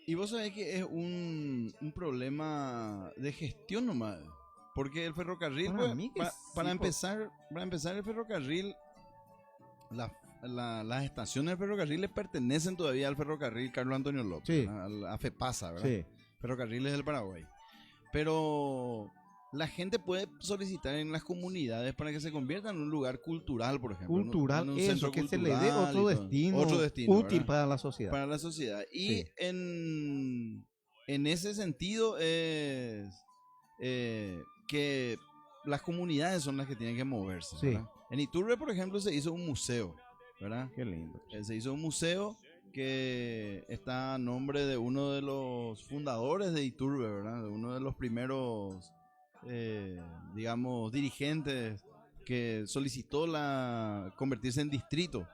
Y vos sabés que es un problema de gestión nomás. Porque el ferrocarril, Para pues, mí que para sí, empezar el ferrocarril, las estaciones del ferrocarril le pertenecen todavía al ferrocarril Carlos Antonio López, Sí. ¿verdad? A FEPASA, ¿verdad? Sí. Ferrocarriles del Paraguay. Pero la gente puede solicitar en las comunidades para que se convierta en un lugar cultural, por ejemplo. Cultural, en un eso, centro que se le dé cultural y otro todo. destino, útil ¿verdad? para la sociedad. Para la sociedad. Y Sí. en ese sentido es que las comunidades son las que tienen que moverse. Sí. ¿verdad? En Iturbe, por ejemplo, se hizo un museo, ¿verdad? Qué lindo. Se hizo un museo que está a nombre de uno de los fundadores de Iturbe, ¿verdad? De uno de los primeros, digamos, dirigentes que solicitó convertirse en distrito.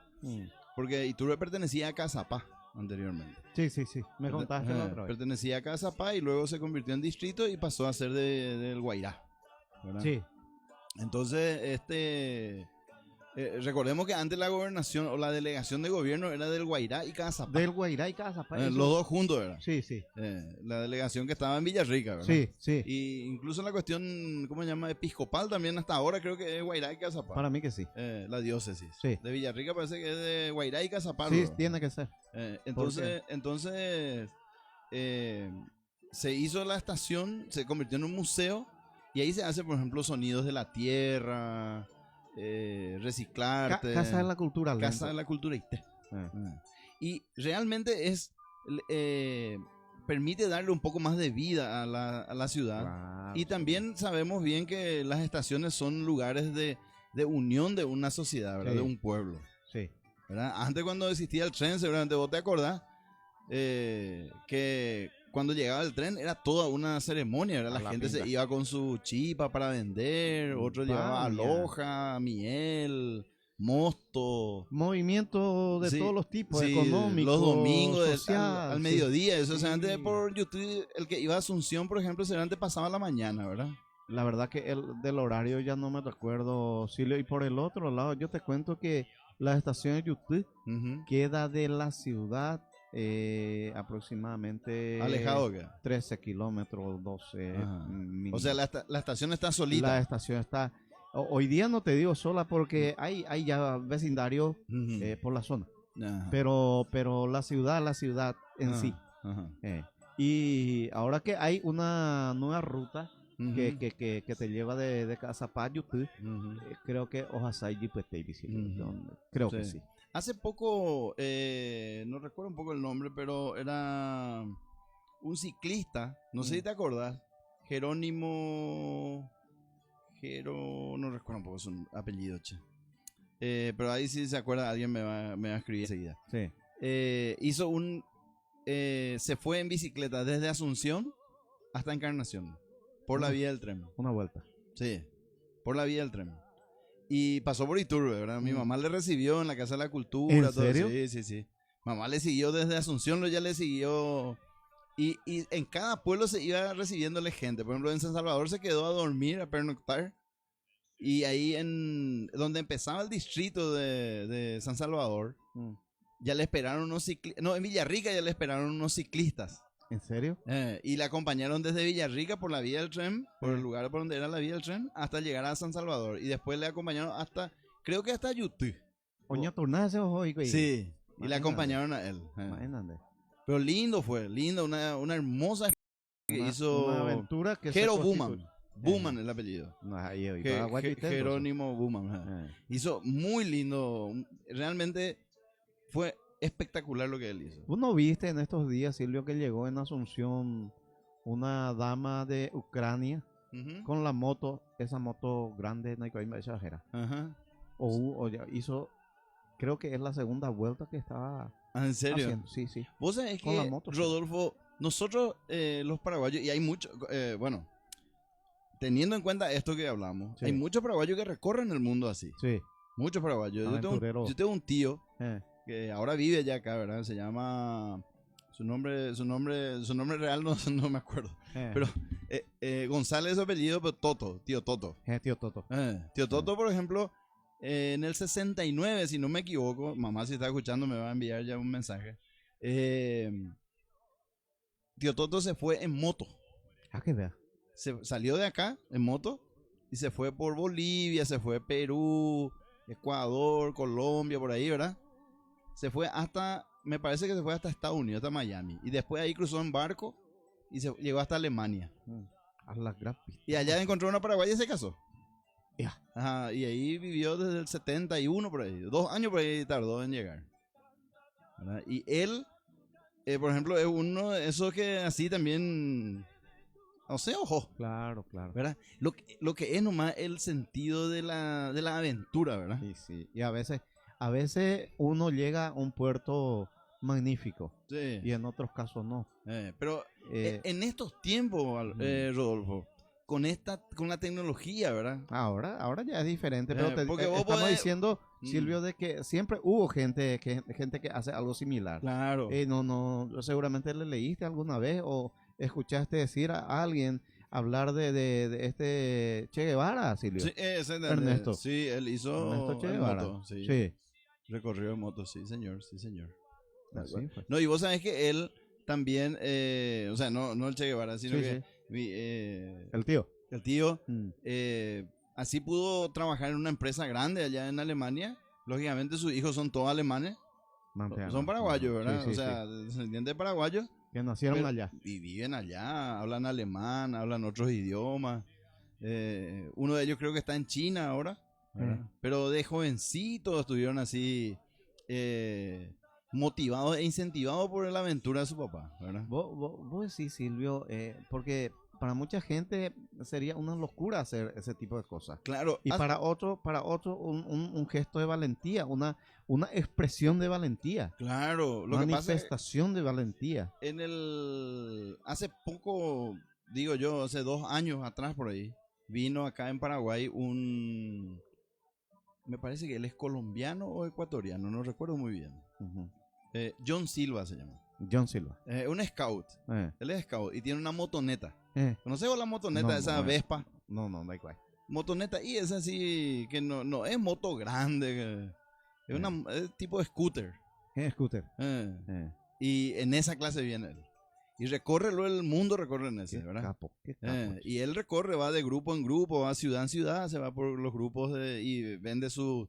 Porque Iturbe pertenecía a Cazapá anteriormente. Sí. Me contaste la otra vez. Pertenecía a Cazapá y luego se convirtió en distrito y pasó a ser del Guairá, ¿verdad? Sí. Entonces, recordemos que antes la gobernación o la delegación de gobierno era del Guairá y Cazapá. Del Guairá y Cazapá. Los dos juntos, ¿verdad? Sí. La delegación que estaba en Villarrica, ¿verdad? Sí. Y incluso la cuestión, ¿cómo se llama? Episcopal también hasta ahora creo que es Guairá y Cazapá. Para mí que sí. La diócesis. Sí. De Villarrica parece que es de Guairá y Cazapá. Sí, ¿verdad? tiene que ser. Entonces se hizo la estación, se convirtió en un museo y ahí se hace, por ejemplo, sonidos de la tierra, reciclarte. Casa de la Cultura. Casa de la Cultura IT. Y realmente permite darle un poco más de vida a la ciudad. Claro, Y también sabemos bien que las estaciones son lugares de unión de una sociedad, ¿verdad? Sí. De un pueblo. Sí. ¿Verdad? Antes cuando existía el tren, seguramente vos te acordás que cuando llegaba el tren era toda una ceremonia, ¿verdad? La gente pinta. se iba con su chipa para vender, otro llevaba aloja, miel, mosto. Movimiento de Sí, todos los tipos, sí, económicos, los domingos social, al sí. mediodía, eso Sí. se antes por YouTube, el que iba a Asunción, por ejemplo, antes pasaba la mañana, ¿verdad? La verdad que del horario ya no me recuerdo, Silvio. Y por el otro lado, yo te cuento que la estación de YouTube queda de la ciudad aproximadamente Alejado que. 13 kilómetros, 12. Ajá. mínimo. O sea, la estación está solita. La estación está... Hoy día no te digo sola porque hay ya vecindario por la zona. Ajá. pero la ciudad en Ajá, sí. ajá. Y ahora que hay una nueva ruta Ujú, que te lleva de casa para YouTube, ujú. creo que Ojasai pues Davis, Ujú. creo que Sí. sí. Hace poco, no recuerdo un poco el nombre, pero era un ciclista, no sé si te acordás, Jerónimo, no recuerdo un poco su apellido, che. Pero ahí sí se acuerda, alguien me va a escribir enseguida. Sí. Hizo se fue en bicicleta desde Asunción hasta Encarnación, por la vía del tren. Una vuelta. Sí, por la vía del tren. Y pasó por Iturbe, ¿verdad? Mi mamá le recibió en la Casa de la Cultura. ¿En todo. serio? Sí, sí, sí. Mamá le siguió desde Asunción, ya le siguió. Y en cada pueblo se iba recibiéndole gente. Por ejemplo, en San Salvador se quedó a dormir, a pernoctar. Y ahí donde empezaba el distrito de San Salvador, ya le esperaron unos ciclistas. No, en Villarrica ya le esperaron unos ciclistas. ¿En serio? Y la acompañaron desde Villarrica por la vía del tren, por el lugar por donde era la vía del tren, hasta llegar a San Salvador. Y después le acompañaron creo que hasta YouTube. Oña tornase hoy, güey. Sí, y le Imagínate. acompañaron a él. Imagínate. Pero lindo fue, una hermosa que hizo una aventura que se Jero constituye. Buman. Buman es el apellido. No, ahí, ahí, Je- paraguayo y Je- todo, Jerónimo Buman. Ajá. entonces. Hizo muy lindo. Realmente fue espectacular lo que él hizo. ¿Vos no viste en estos días, Silvio, que llegó en Asunción una dama de Ucrania Ujú. con la moto, esa moto grande, no hay que exagerar? Ajá. O ya hizo, creo que es la segunda vuelta que estaba Ah, ¿en serio? haciendo. Sí, sí. Vos sabés Con que, la moto, sí. Rodolfo, nosotros los paraguayos, y hay muchos, bueno, teniendo en cuenta esto que hablamos, Sí. hay muchos paraguayos que recorren el mundo así. Sí. Muchos paraguayos. Aventurero. Yo tengo un tío Eh, que ahora vive allá acá, ¿verdad? Se llama... Su nombre real no me acuerdo. Pero González es su apellido, pero Toto, tío Toto. tío Toto. Tío Toto, por ejemplo, en el 69, si no me equivoco, mamá si está escuchando me va a enviar ya un mensaje. Tío Toto se fue en moto. Ah, que vea. Se salió de acá en moto y se fue por Bolivia, se fue Perú, Ecuador, Colombia, por ahí, ¿verdad? Se fue me parece que se fue hasta Estados Unidos, hasta Miami. Y después ahí cruzó en barco y llegó hasta Alemania. A la gratis. Y allá encontró una paraguaya y se casó. Ya. Ajá, y ahí vivió desde el 71 por ahí. 2 años por ahí tardó en llegar. ¿Verdad? Y él, por ejemplo, es uno de esos que así también... No sé, ojo. Claro, claro. ¿Verdad? Lo que es nomás el sentido de la aventura, ¿verdad? Sí, sí. Y a veces uno llega a un puerto magnífico Sí. y en otros casos no. Pero Eh, en estos tiempos, Rodolfo, con la tecnología, ¿verdad? ahora ya es diferente, pero porque vos estamos podés- diciendo, Mm. Silvio, de que siempre hubo gente que hace algo similar. Claro. No, seguramente le leíste alguna vez o escuchaste decir a alguien hablar de este Che Guevara, Silvio. Sí, Ernesto. Sí, él hizo Ernesto Che en Guevara. moto, sí. Sí. Recorrió en moto, sí, señor, sí, señor. Así fue. No, y vos sabés que él también, o sea, no el Che Guevara, sino Sí, que sí. el El tío. tío así pudo trabajar en una empresa grande allá en Alemania. Lógicamente sus hijos son todos alemanes, son paraguayos, ¿verdad? Sí, sí, o sea, descendientes de paraguayos. que nacieron Pero- allá. Y viven allá, hablan alemán, hablan otros idiomas. Uno de ellos creo que está en China ahora, ¿verdad? Pero de jovencitos estuvieron así motivados e incentivados por la aventura de su papá, ¿verdad? Vos decís, Silvio, porque para mucha gente sería una locura hacer ese tipo de cosas. Claro, Y para otro un gesto de valentía, una expresión de valentía, claro, lo que pasa es manifestación de valentía. hace poco, digo yo, hace 2 años atrás por ahí, vino acá en Paraguay me parece que él es colombiano o ecuatoriano, no recuerdo muy bien. Ujú. John Silva se llama. John Silva. Un scout. Él es scout y tiene una motoneta. Eh, ¿Conoces vos la motoneta, No, esa no, Vespa? no, da igual. Motoneta, y es así, que no es moto grande, es es tipo scooter. Scooter. Y en esa clase viene él. Y recorre el mundo, recorre en ese, Qué ¿verdad? capo, qué capo. Y él recorre, va de grupo en grupo, va ciudad en ciudad, se va por los grupos y vende sus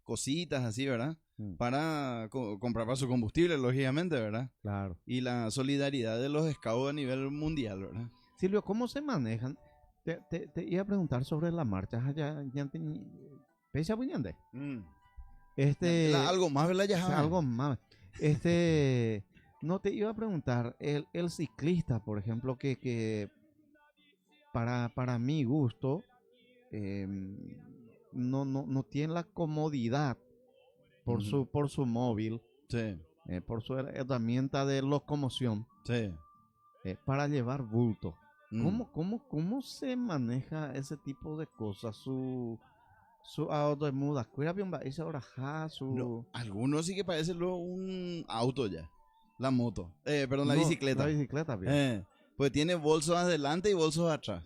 cositas así, ¿verdad? para comprar para su combustible, lógicamente, ¿verdad? Claro. Y la solidaridad de los scouts a nivel mundial, ¿verdad? Silvio, ¿cómo se manejan? Te iba a preguntar sobre las marchas allá. ¿Pesa Buñande? Algo más, ¿verdad? Ya Algo más. No te iba a preguntar, el ciclista, por ejemplo, que para mi gusto no tiene la comodidad por su móvil, Sí, por su herramienta de locomoción sí. para llevar bulto. Mm. ¿Cómo se maneja ese tipo de cosas? Su auto de muda, esa hora No, algunos sí que parece luego un auto ya. La moto. Perdón, la bicicleta. La bicicleta, bien. Pues tiene bolsos adelante y bolsos atrás.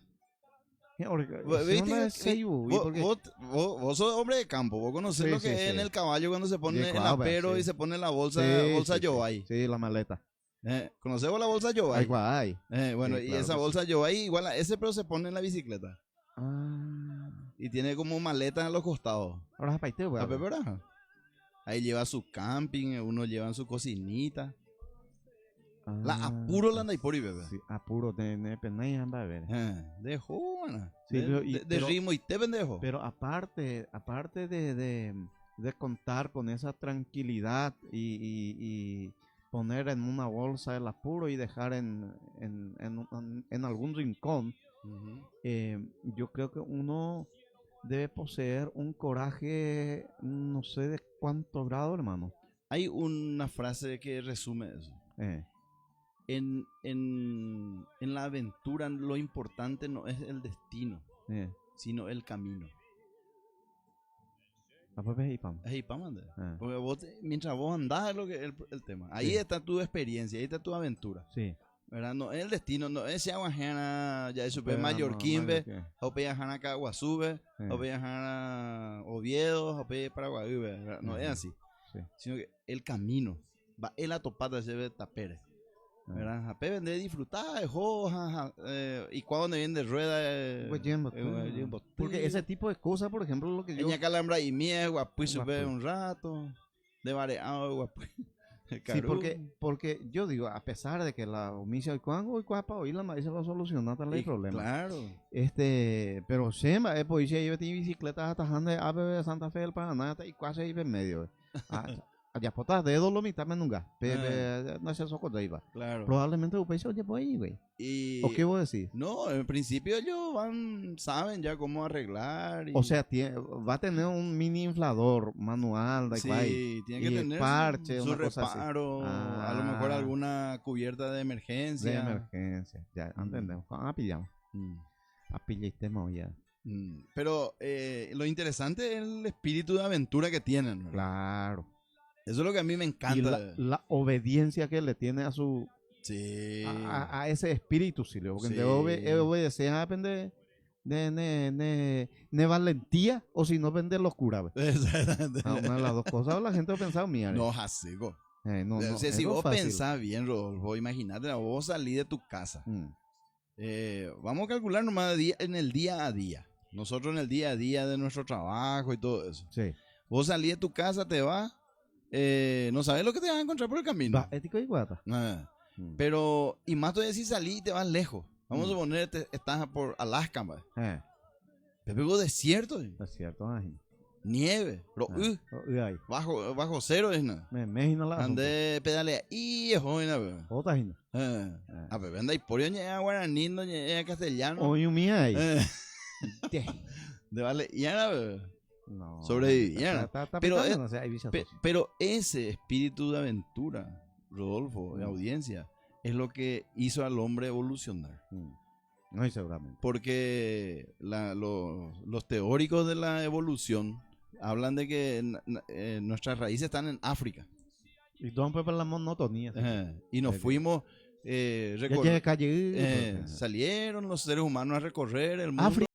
¿Viste? Vos sos hombre de campo, vos conocés Sí, lo que sí, es en sí. el caballo cuando se pone Y el claro, apero sí. y se pone la bolsa Sí, Yobay. Sí, la maleta. ¿Conocés vos la bolsa Ay, Yobay? guay. Bueno, Sí, y claro esa que bolsa Yobay igual a ese, pero se pone en la bicicleta. Ah. Y tiene como maleta en los costados. Ahora es paiteo, ¿A güey. Pepe? Ahí lleva su camping, uno lleva su cocinita. La apuro la anda y por y bebé. Sí, apuro de penay anda a ver. De joven. Sí, De pero- ritmo y te pendejo. Pero aparte de contar con esa tranquilidad y poner en una bolsa el apuro y dejar en algún rincón, yo creo que uno debe poseer un coraje, no sé de cuánto grado, hermano. Hay una frase que resume eso. En la aventura lo importante no es el destino, sino el camino. Es ahí pa' mandar. Porque mientras vos andás es lo que es el tema. Ahí Sí. está tu experiencia, ahí está tu aventura. Sí. ¿Verdad? No es el destino, no es si aguajana, ya es super Pero mallorquín, no, o pejana Caguazube, o pejana Oviedo, o pe Paraguay, ¿verdad? No es así. Sí. Sino que el camino va en la topada se ve tapere. ¿Verdad? A pe vender disfrutar de hojas, y cuando viene de rueda, Pues yendo, porque ese tipo de cosas, por ejemplo, lo que yo... Ella calambra y mie, guapuy Guapuy. sube un rato, de vareado, guapuy. Sí, porque yo digo, a pesar de que la omisa hoy para oír la maíz se va a solucionar tal el problema. Claro. Pero siempre pues yo tengo bicicleta atajando a de Santa Fe del Paraná y casi ahí en medio. Allá potas dedos lo mitad menunga. No es eso cuando iba. Claro. Probablemente un país oye por ahí, güey. ¿O qué vos decís? No, en principio ellos saben ya cómo arreglar. O sea, va a tener un mini inflador manual de sí, tiene que tener parche, su una cosa así. reparo, a lo mejor alguna cubierta de emergencia. De emergencia, ya entendemos. Pillamos. Pillamos ya. Pero lo interesante es el espíritu de aventura que tienen, ¿verdad? Claro. Eso es lo que a mí me encanta. Y la obediencia que le tiene a su... Sí. A ese espíritu, Silvio. Porque Sí. obedecer depende de valentía o si no vende locura. Exactamente. Una de las dos cosas la gente ha pensado, mira. No, así, go. No, O sea, si eso es vos fácil. pensás bien, Rodolfo, imagínate, vos salís de tu casa. Mm. Vamos a calcular nomás en el día a día. Nosotros en el día a día de nuestro trabajo y todo eso. Sí. Vos salís de tu casa, te vas, no sabes lo que te vas a encontrar por el camino. Va, ético y guata. Pero, y más todavía si salís y te vas lejos. Vamos a suponer que estás por Alaska, ¿va? Te pegó desierto, Es cierto, imagino. nieve, pero, Ahí. bajo cero, es nada. Me imagino la... Andé pedalea y es joven, Otra gente. a ver, anda y por yo a guaraní, no a castellano. Oye, mía ahí. De vale, y ahora, No. sobrevivían. Pero Pero, es- pero ese espíritu de aventura, Rodolfo, de audiencia, es lo que hizo al hombre evolucionar. No, seguramente. Porque los teóricos de la evolución hablan de que nuestras raíces están en África. Y todo por la monotonía. Y nos Sí. fuimos, Ya calle. salieron los seres humanos a recorrer el mundo África.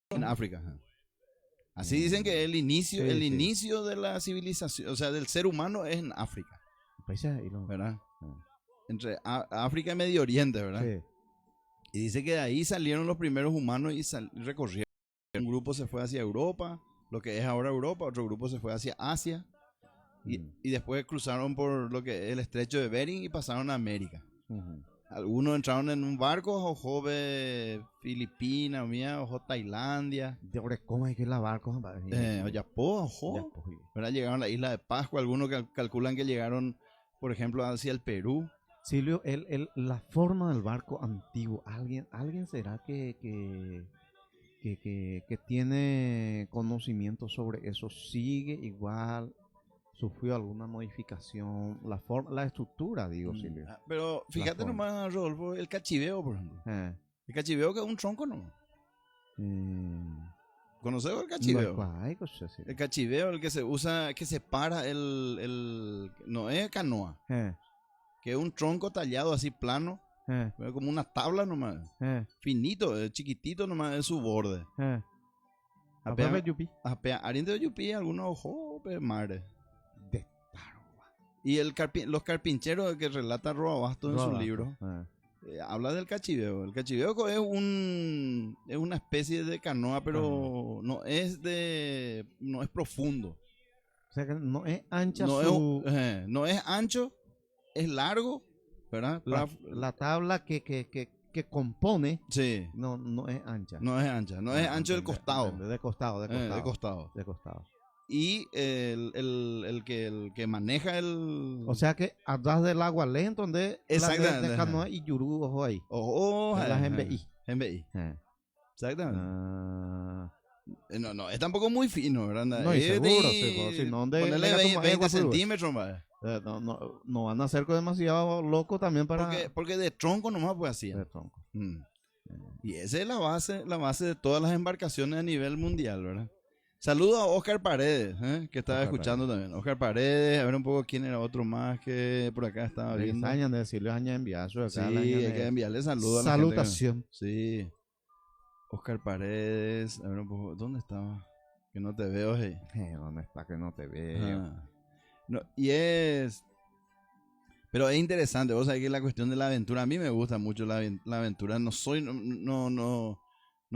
en África. Así dicen que el inicio, Sí, sí. inicio de la civilización, o sea, del ser humano es en África, ¿verdad? Entre África y Medio Oriente, ¿verdad? Sí. Y dice que de ahí salieron los primeros humanos y recorrieron. Un grupo se fue hacia Europa, lo que es ahora Europa, otro grupo se fue hacia Asia, Y después cruzaron por lo que es el estrecho de Bering y pasaron a América. Algunos entraron en un barco, ojo de Filipinas, ojo Tailandia. De ahora, ¿cómo es que la barco? Oyapó, ojo. ¿Verdad? Llegaron a la isla de Pascua. Algunos calculan que llegaron, por ejemplo, hacia el Perú. Silvio, la forma del barco antiguo, ¿alguien será que tiene conocimiento sobre eso? ¿Sigue igual? ¿Sufrió alguna modificación? La estructura, digo, Silvio. Pero fíjate nomás, Rodolfo, el cachiveo, por ejemplo. El cachiveo que es un tronco, ¿no? ¿Conoces el cachiveo? El cachiveo, el que se usa, que separa no es canoa. Que es un tronco tallado así plano. Pero como una tabla nomás. Finito, chiquitito nomás es su borde. Ariente de Yupi, algunos ojos, mare. Y los carpincheros que relata Roabasto en su libro habla del cachiveo. El cachiveo es una especie de canoa, pero no es profundo. O sea que no es ancha no es ancho, es largo, ¿verdad? La tabla que compone sí. no es ancha. No es ancha, no es ancho del costado. De costado. Y el que maneja el... O sea que atrás del agua lento donde exactamente la canoa y yurú, ojo ahí. La GMI. Exactamente. No, es tampoco muy fino, ¿verdad? No, y seguro, si no, ponerle 20 centímetros, ¿verdad? No van a ser demasiado loco también para... Porque de tronco nomás pues así. De tronco. Y esa es la base de todas las embarcaciones a nivel mundial, ¿verdad? Saludo a Oscar Paredes, que estaba escuchando también. Oscar Paredes, a ver un poco quién era otro más que por acá estaba viendo. De decirle años enviar su sí, hay que enviarle saludos a la salutación. Sí. Oscar Paredes, a ver un poco, ¿dónde estaba? Que no te veo, hey. ¿Dónde está que no te veo? No, pero es interesante, vos sabés que la cuestión de la aventura, a mí me gusta mucho la aventura, no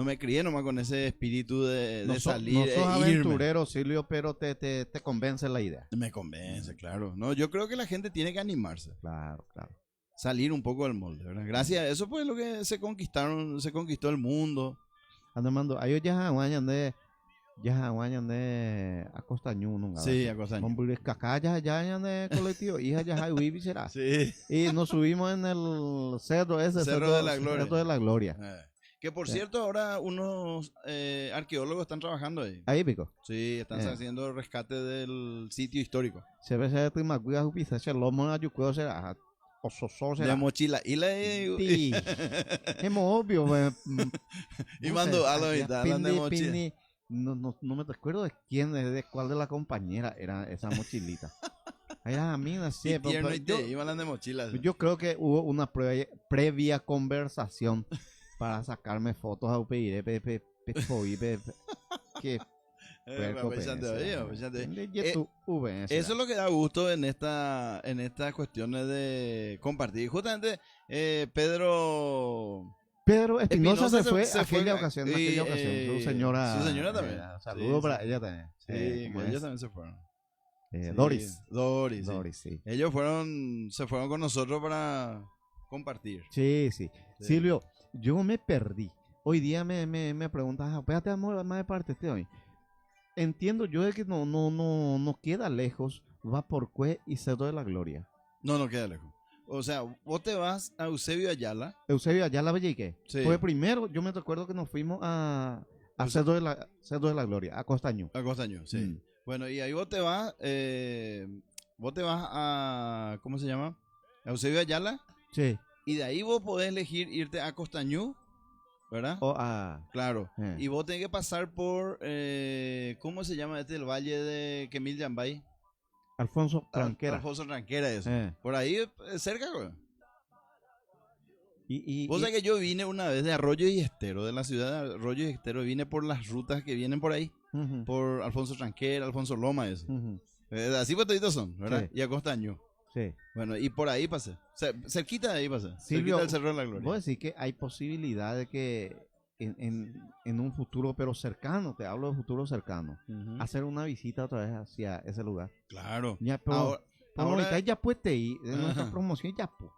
me crié nomás con ese espíritu de salir. No sos aventurero, Silvio, pero te convence la idea. Me convence, claro. No, yo creo que la gente tiene que animarse. Claro. Salir un poco del molde, ¿verdad? Gracias a eso, pues, lo que se conquistó el mundo. Andamando, ellos ya de a Costañú, ¿no? Sí, a Costañú. Hombre, acá ya de colectivo, hija ya hay será. Sí. Y nos subimos en el cerro ese, Cerro de la Gloria. Cerro de la Gloria. Que por cierto, ahora unos arqueólogos están trabajando ahí. Ahí, pico. Sí, están haciendo rescate del sitio histórico. Se ve ese prima cuida su pizza, se lo mona yo puedo ser de mochila. Y la sí. Es muy obvio. Y mando a la mitad de mochila. No me recuerdo de quién, de cuál de la compañera era esa mochilita. Era a mí, así. Iban de mochilas. Yo creo que hubo una previa conversación para sacarme fotos a UPI que eso es lo que da gusto en estas cuestiones de compartir. Justamente Pedro Espinosa se fue aquella ocasión. Su señora también. Saludos para ella también. Sí, ellos también se fueron. Doris, sí. Ellos se fueron con nosotros para compartir. Sí. Silvio, yo me perdí. Hoy día me preguntas, espérate, más de parte hoy. Entiendo yo de que no queda lejos, va por Cue y Cerro de la Gloria. No queda lejos. O sea, vos te vas a Eusebio Ayala, Bellique. Sí. Pues primero, yo me recuerdo que nos fuimos a Cerro de la Gloria, a Costañú. Sí. Bueno, y ahí vos te vas a, ¿cómo se llama? A Eusebio Ayala. Sí. Y de ahí vos podés elegir irte a Costañú, ¿verdad? Claro. Y vos tenés que pasar por, ¿cómo se llama el valle de Quemil Yambay? Alfonso Ranquera, eso. Por ahí, cerca, güey. Vos sabés que yo vine una vez de Arroyo y Estero, de la ciudad de Arroyo y Estero, vine por las rutas que vienen por ahí, por Alfonso Ranquera, Alfonso Loma, eso. Así pues toditos son, ¿verdad? Sí. Y a Costañú. Sí. Bueno, y por ahí pasé. Cerquita de ahí pasé. Silvio, cerquita del Cerro de la Gloria. ¿Vos decís que hay posibilidad de que en un futuro, pero cercano, te hablo de futuro cercano, Ujú. hacer una visita otra vez hacia ese lugar. Claro. Ya, pero Ahora- ahorita ahora- ya pues te ir, de nuestra Ajá. promoción ya pues.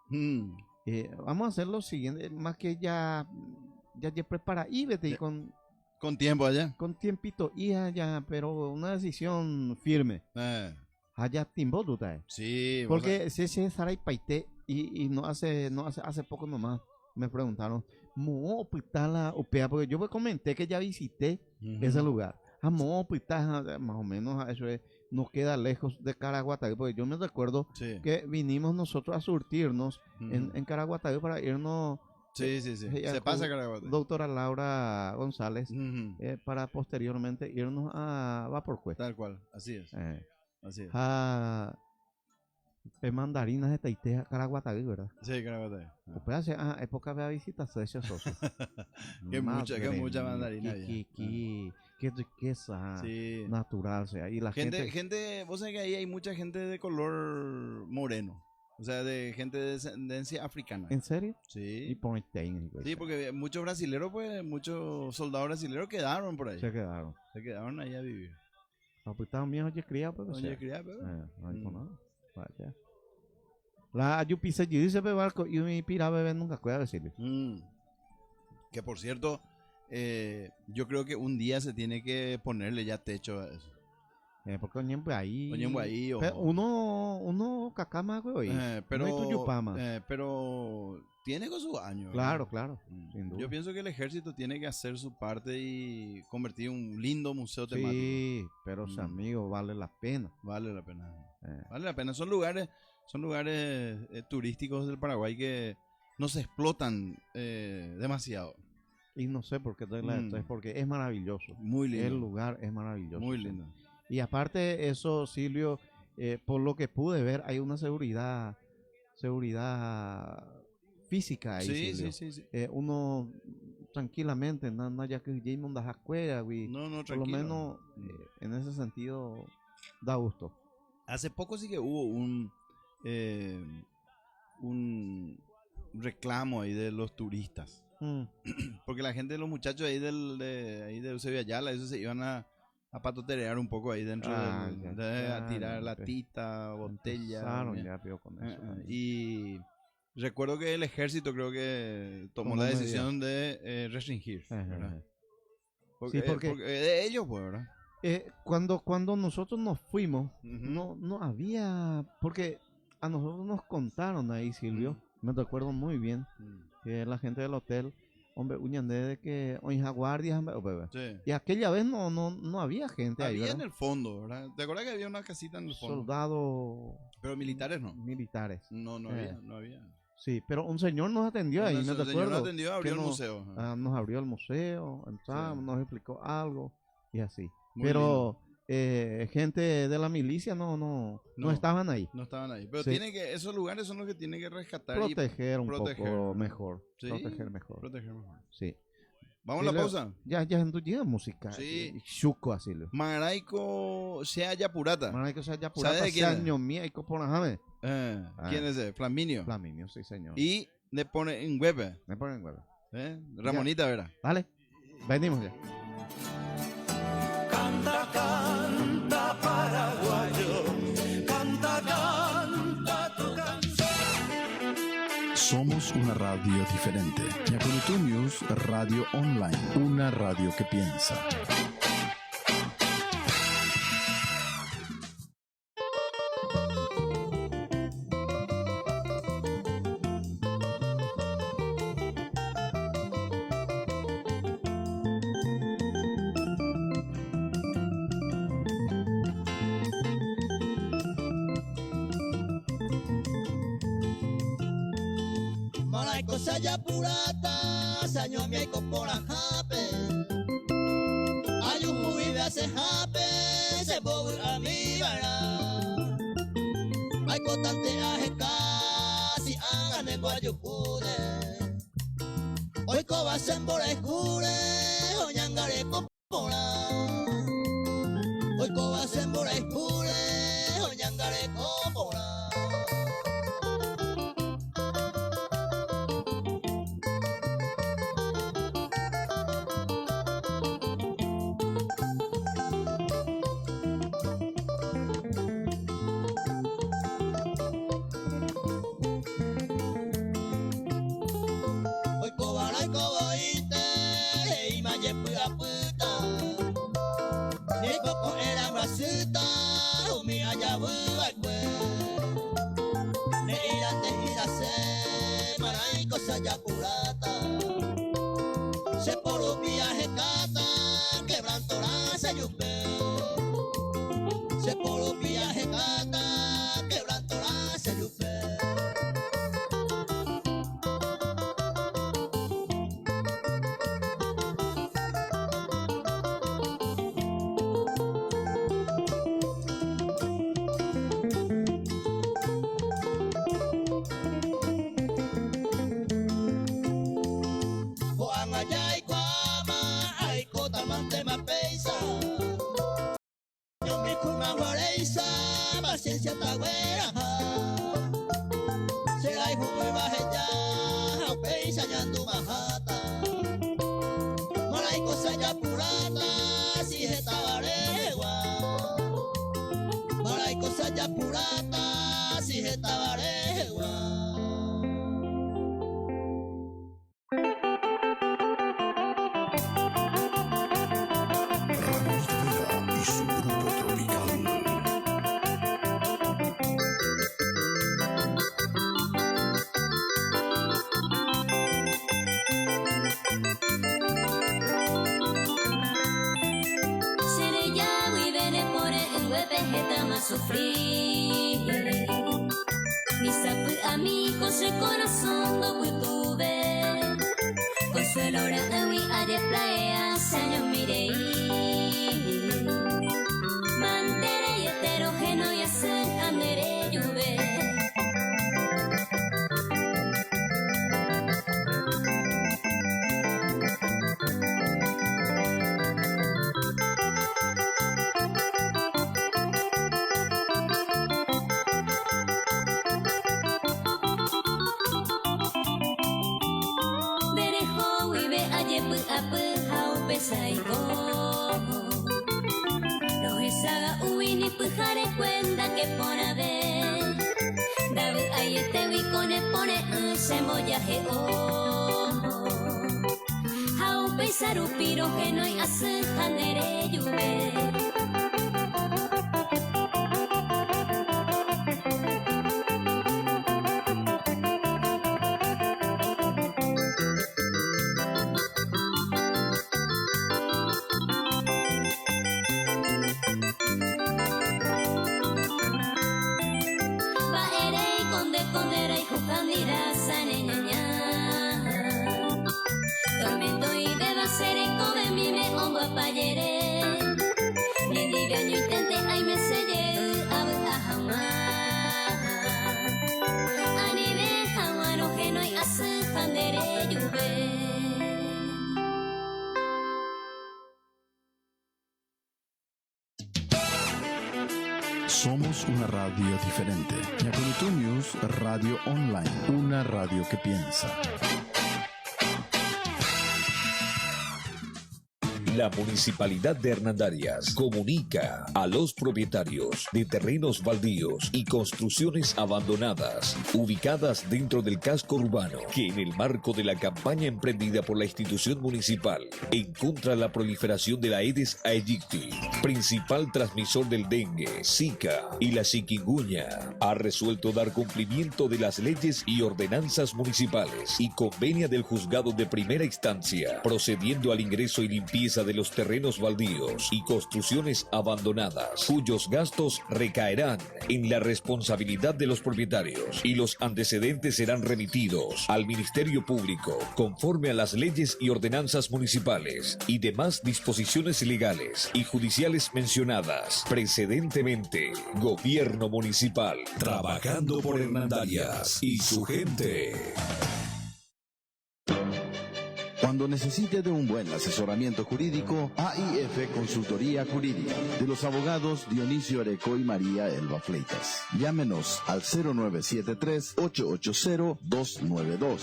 Vamos a hacer lo siguiente, más que ya prepara y vete y Ya. con Tiempo allá. tiempito y allá, pero una decisión firme. Allá timbo tú traes. Sí. vos Porque si ese Saray Paité y no hace poco nomás me preguntaron, ¿mo la upea? Porque yo comenté que ya visité Ujú. ese lugar. ¿Mo más o menos eso es, nos queda lejos de Caraguatay? Porque yo me recuerdo Sí. que vinimos nosotros a surtirnos Ujú. en Caraguatay para irnos, Sí, sí, sí. ella Se con pasa Caraguatay. doctora Laura González, Ujú. para posteriormente irnos a Vaporcue. Tal cual. Así es. Así es. A mandarinas de Taitea, Caraguatay, ¿verdad? Sí, Caraguatay. Usted hace época de visitas a ese socio. Qué mucha Madre mandarina mía, había. qué riqueza Sí. natural, o sea, y la Gente, vos sabés que ahí hay mucha gente de color moreno. O sea, de gente de descendencia africana. ¿En serio? Sí. Y por el técnico. Sí, porque muchos brasileros, pues, muchos soldados brasileros quedaron por ahí. Se quedaron. Se quedaron ahí a vivir. No, pues estaban bien oye criados, pero Oye, cría, pero. no dijo nada. Vaya. La Yupisa dice barco y mi pira bebé nunca cuida decirle. Que por cierto, yo creo que un día se tiene que ponerle ya techo a eso. Porque oñembe ahí. Oñembe ahí, o- Pero uno cacama, güey. Pero, No hay tuyupama. pero tiene con sus años. Claro, ¿verdad? claro. Sin duda. Yo pienso que el ejército tiene que hacer su parte y convertir un lindo museo temático. Sí, pero Mm. amigo, vale la pena. Vale la pena. Eh. Vale la pena. Son lugares turísticos del Paraguay que no se explotan demasiado. Y no sé por qué es porque es maravilloso. Muy lindo. El lugar es maravilloso. Muy sí. lindo. Y aparte eso, Silvio, por lo que pude ver, hay una seguridad física ahí, Sí, Silvio. sí, sí, sí. Uno tranquilamente, no ya que Jamon das escuela, güey. No, no, Por lo tranquilo. menos en ese sentido da gusto. Hace poco sí que hubo un reclamo ahí de los turistas. Porque la gente, los muchachos ahí de Eusebio Ayala, esos se iban a patoterear un poco ahí dentro, a tirar latita, botella. Empezaron mira. ya, pío, con eso. Y recuerdo que el ejército creo que tomó Tomó la medidas. decisión de restringir. ¿verdad? Sí, porque- de ellos, pues, ¿verdad? Cuando nosotros nos fuimos, Ujú. no había, porque a nosotros nos contaron ahí, Silvio, me recuerdo muy bien, que la gente del hotel, hombre, uñandé de que oinja guardias, Sí. y aquella vez no había gente ahí, Había en ¿verdad? el fondo, ¿verdad? ¿Te acuerdas que había una casita en el fondo? Soldados Pero militares no. militares. No había. Sí, pero un señor nos atendió ahí, me El señor recuerdo. nos atendió, abrió que el nos- museo. ajá. Nos abrió el museo, entramos, Sí. nos explicó algo y así. Muy Pero gente de la milicia no estaban ahí. No estaban ahí. Pero Sí. esos lugares son los que tienen que rescatar Proteger un proteger. poco mejor. Sí, Proteger mejor. y proteger mejor. Sí. Vamos Sí, a la luego- pausa. Ya llega música. Sí. Chuco así. Maraico sea Yapurata. Mano, hay que ser ya ¿Sabe de pura quién es? año mía y coponajame. ¿Quién es ese? Flaminio. Flaminio, sí, señor. Y le pone en web. Me ponen huevo. Ramonita, ¿verdad? Dale. Venimos ya. Canta, canta, paraguayo. Canta, canta tu canción. Somos una radio diferente. Yacurutu News Radio Online. Una radio que piensa. Malaico sayapurata, saño mi aiko por ajape. Ayuhu vive hace jape, se bobe a mi vara. Aiko tante ajeka, si angane guayupude. Oiko va sembora escure, oñangare copora. Oiko va sembora escure, oñangare copora. bajata. Maraico saya purata, si tabaregua. Maraico saya purata, si tabaregua. Sufrir mi sapu amigo se corazón do tuve consuelo rawi are playa saño mirei mantere heterogeno y hace andere lluve. Los esaga uini pujare cuenta que pone ver Dabu ayete wikone pone se moyaje Hau pesaru piro genoi ase handere yuve. Tormento y beba seré come mi me omba payere. Nindi gaño intente ay me selle abu ahama. Ani be hawano geno y ase handere yuve. Somos una radio diferente. Ñaconitú News Radio Online. Una radio que piensa. La Municipalidad de Hernandarias comunica a los propietarios de terrenos baldíos y construcciones abandonadas ubicadas dentro del casco urbano que en el marco de la campaña emprendida por la institución municipal en contra de la proliferación de la Aedes aegypti, principal transmisor del dengue, Zika y la chikungunya, ha resuelto dar cumplimiento de las leyes y ordenanzas municipales y convenia del juzgado de primera instancia, procediendo al ingreso y limpieza de los terrenos baldíos y construcciones abandonadas, cuyos gastos recaerán en la responsabilidad de los propietarios y los antecedentes serán remitidos al Ministerio Público conforme a las leyes y ordenanzas municipales y demás disposiciones legales y judiciales mencionadas precedentemente. Gobierno Municipal, trabajando por Hernandarias y su gente. Cuando necesite de un buen asesoramiento jurídico, AIF Consultoría Jurídica, de los abogados Dionisio Areco y María Elba Fleitas. Llámenos al 0973-880-292,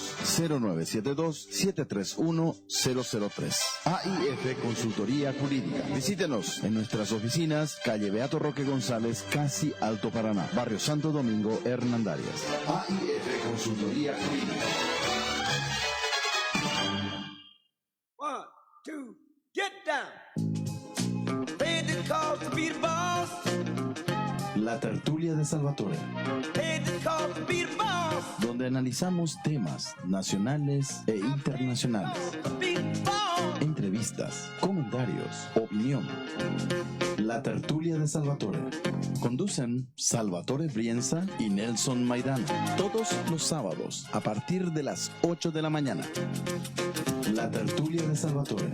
0972-731-003. AIF Consultoría Jurídica. Visítenos en nuestras oficinas, calle Beato Roque González, casi Alto Paraná, Barrio Santo Domingo, Hernandarias. AIF Consultoría Jurídica. 1, 2, get down. Paid the cost to be the boss. La tertulia de Salvatore. Paid the cost to be the boss. Donde analizamos temas nacionales e internacionales. Be the boss. Entrevistas, comentarios, opinión. La tertulia de Salvatore. Conducen Salvatore Brienza y Nelson Maidana. Todos los sábados a partir de las 8 de la mañana. La tertulia de Salvatore.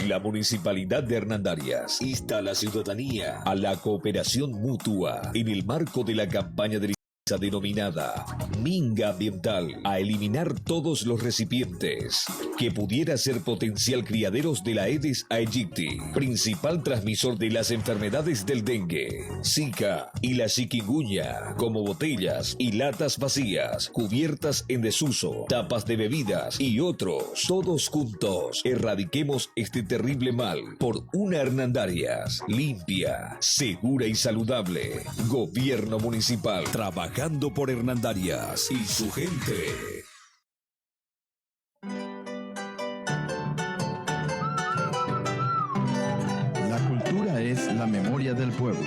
La Municipalidad de Hernandarias insta a la ciudadanía a la cooperación mutua en el marco de la campaña de denominada Minga Ambiental, a eliminar todos los recipientes, que pudiera ser potencial criaderos de la Aedes aegypti, principal transmisor de las enfermedades del dengue, Zika y la chikungunya, como botellas y latas vacías, cubiertas en desuso, tapas de bebidas y otros. Todos juntos erradiquemos este terrible mal por una Hernandarias limpia, segura y saludable. Gobierno municipal, trabajando por Hernandarias y su gente. La cultura es la memoria del pueblo.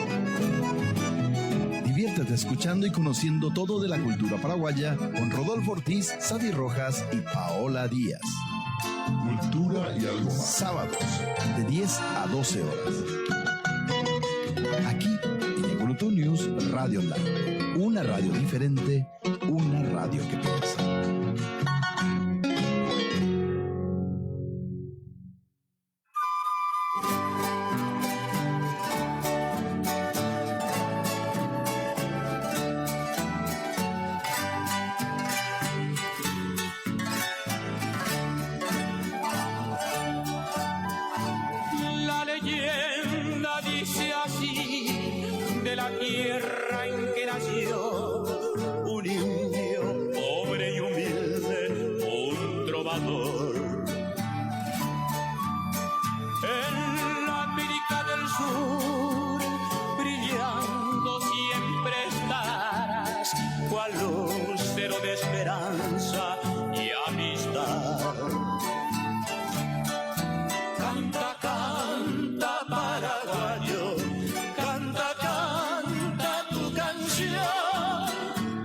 Diviértete escuchando y conociendo todo de la cultura paraguaya con Rodolfo Ortiz, Sadi Rojas y Paola Díaz. Cultura y algo más. Sábados, de 10 a 12 horas. Aquí, en Yacurutu News Radio Online. Una radio diferente, una radio que piensa. La leyenda dice así de la tierra en que nació un indio pobre y humilde, un trovador. En la América del Sur, brillando siempre estarás, cual lucero de esperanza y amistad. Canta, canta, paraguayo, canta, canta tu canción,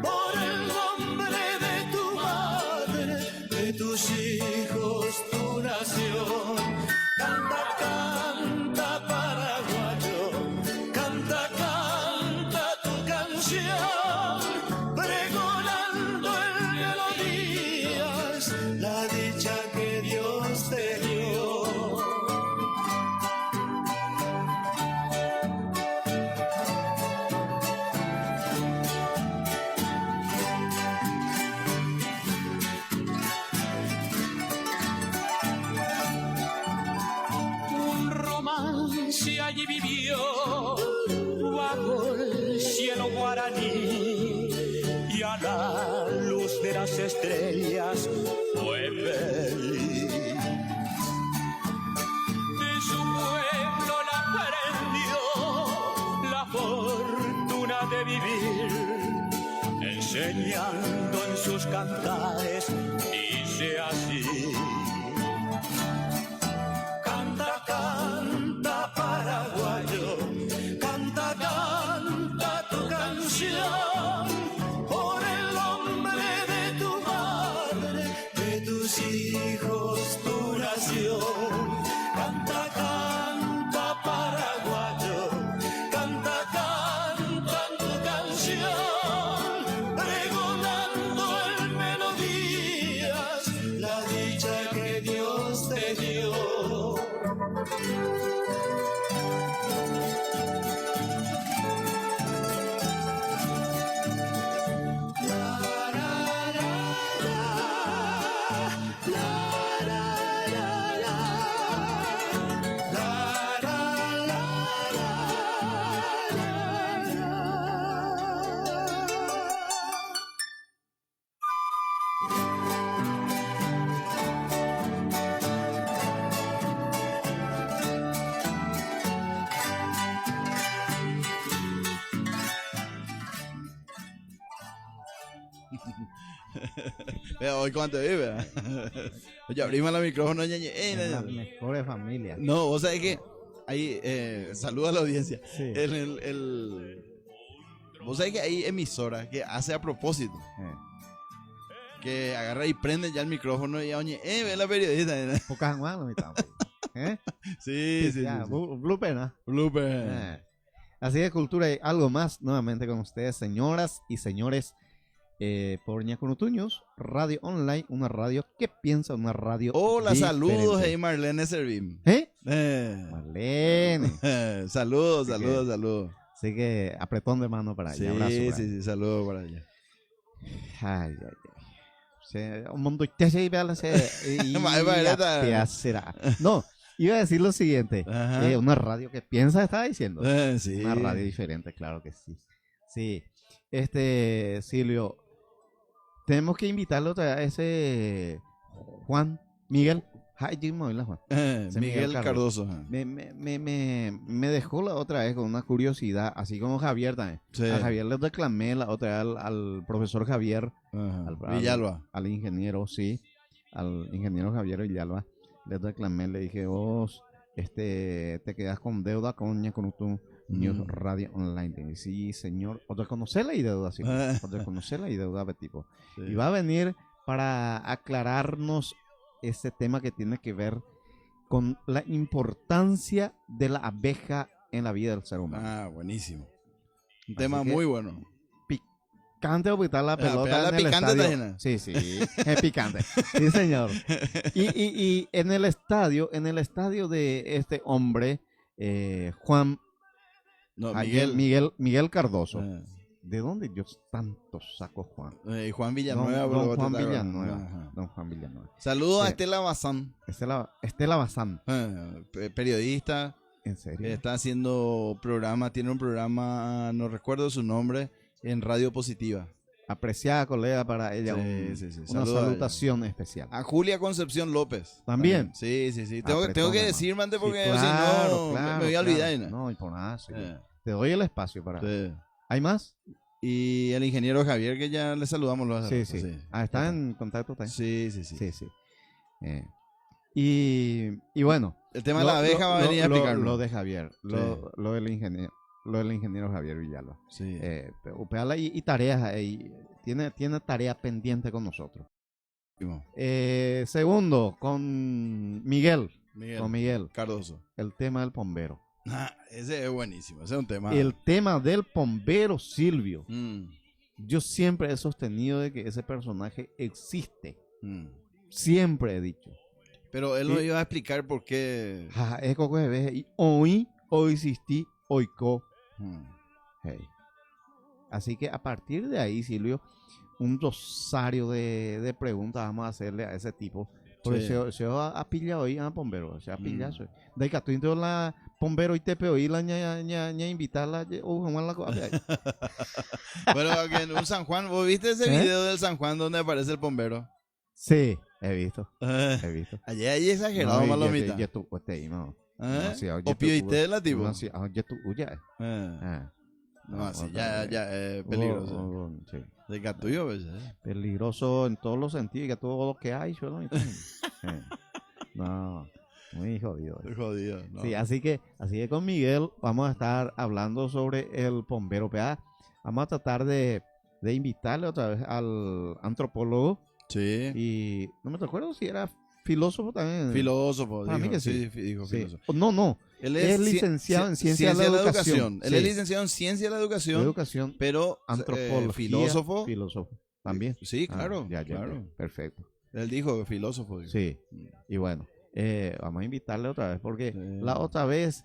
por el nombre de tu madre, de tus hijos, tu nación. Canta, canta, paraguayo, canta, canta tu canción, pregonando en melodías la dicha que Dios te dio. Un romance allí vivió bajo el cielo guaraní y a la luz de las estrellas fue feliz. De su pueblo la aprendió la fortuna de vivir, enseñando en sus cantares, dice así. Canta, canta, paraguayo, canta, canta tu canción, por el nombre de tu madre, de tus hijos, tu nación. Canta, canta, paraguayo, canta, canta tu canción, pregonando en melodías la dicha que Dios te dio. Vea, hoy cuánto vive. Oye, abrimos el micrófono. En las mejores familias. No, vos sabés que ahí, saluda a la audiencia. Sí. Vos sabés que hay emisoras que hace a propósito. Que agarra y prende ya el micrófono y oye, ve la periodista. Pocas manos, mi tambo. Sí, sí, Ya, sí. blooper, ¿no? Blooper. Así de cultura y algo más nuevamente con ustedes, señoras y señores, por Ñacurutu News, radio online, una radio que piensa, una radio Hola, diferente. saludos, hey Marlene Servim. Marlene. Saludos, Así saludos, que- saludos. Así que apretón de mano para Sí, allá, abrazo sí, para allá. sí, saludos para allá. Ay, ay, ay. Un mundo y será. No, iba a decir lo siguiente. Ajá. Una radio que piensa, estaba diciendo. Sí. Una radio diferente, claro que sí. Sí. Silvio, tenemos que invitarlo otra vez a ese Juan Miguel. Ay, Juan. Ese Miguel Cardoso. Me dejó la otra vez con una curiosidad, así como Javier también. Sí. A Javier le reclamé la otra vez al profesor Javier, Ajá. al Villalba. al ingeniero, sí, al ingeniero Javier Villalba. Le reclamé, le dije, vos te quedas con deuda con tu News Radio Online. Y sí, señor, o reconocerla y deuda, sí. O reconocerla y deuda, tipo. Sí. Y va a venir para aclararnos ese tema que tiene que ver con la importancia de la abeja en la vida del ser humano. Ah, buenísimo. Un Así tema que- muy bueno. Picante o pitar la pelota pegarla en el picante estadio. también, ¿eh? Sí, es picante. Sí, señor. Y en el estadio de este hombre, Juan No, Miguel Cardoso. Eh, ¿De dónde yo tanto saco Juan? Juan Villanueva. Don luego Juan te acuerdas. Villanueva. Ajá. Don Juan Villanueva. Saludos a Sí. Estela Bazán, Estela Bazán. periodista. ¿En serio? Está haciendo programa, tiene un programa, no recuerdo su nombre, en Radio Positiva. Apreciada colega para ella. Sí. Una Saludos a salutación especial. A Julia Concepción López. ¿También? Sí. Tengo Apretón, que hermano. decirme antes porque Sí, si no claro, me voy a olvidar. ¿no? No, y por nada. Sí. Eh, Te doy el espacio para. sí. ¿Hay más? Y el ingeniero Javier, que ya le saludamos. Sí. Ah, ¿está en contacto también? Sí. Sí. Y bueno. El tema de la abeja va a venir a explicarlo. Lo de Javier. Lo del ingeniero Javier Villalba. Sí. Upeala y tareas. Tiene tarea pendiente con nosotros. Segundo, con Miguel. Con Miguel. Cardoso. El tema del bombero. Ese es buenísimo. Ese es un tema. El tema del bombero, Silvio. Mm, Yo siempre he sostenido de que ese personaje existe. mm. Siempre he dicho. Pero él nos iba a explicar por qué. Es coco de vez. Y hoy existí, hoico. Mm. Hey. Así que a partir de ahí, Silvio, un rosario de preguntas vamos a hacerle a ese tipo. Porque Sí. se ha pillado hoy a bombero. Se ha pillado. Mm. De que tú entonces la bombero y te oí la ña invitarla. Juan la Bueno, que en un San Juan, ¿vos viste ese ¿Eh? video del San Juan donde aparece el bombero? Sí, he visto. He visto. Allí hay exagerado, No, malomita. yo tú, este, no. ¿Eh? sí, oye, O pide la tipo. No, sí, oye, tú, ya. No, sí, ya, peligroso. Sí. De gatullo, pues. Peligroso en todos los sentidos, que todo lo que hay, ¿no? No, muy jodido. Jodido, ¿no? Sí, así que con Miguel vamos a estar hablando sobre el bombero PA. Vamos a tratar de invitarle otra vez al antropólogo Sí. y no me recuerdo si era filósofo también. Filósofo, Para mí dijo. que sí. Dijo Sí. filósofo. No. Él Es licenciado en Ciencia de la Educación. Él Sí. es licenciado en Ciencia de la Educación, Educación, pero antropología, filósofo. también. Sí, claro. Ya, claro. perfecto. Él dijo filósofo. dijo. Sí, y bueno, vamos a invitarle otra vez porque Sí. la otra vez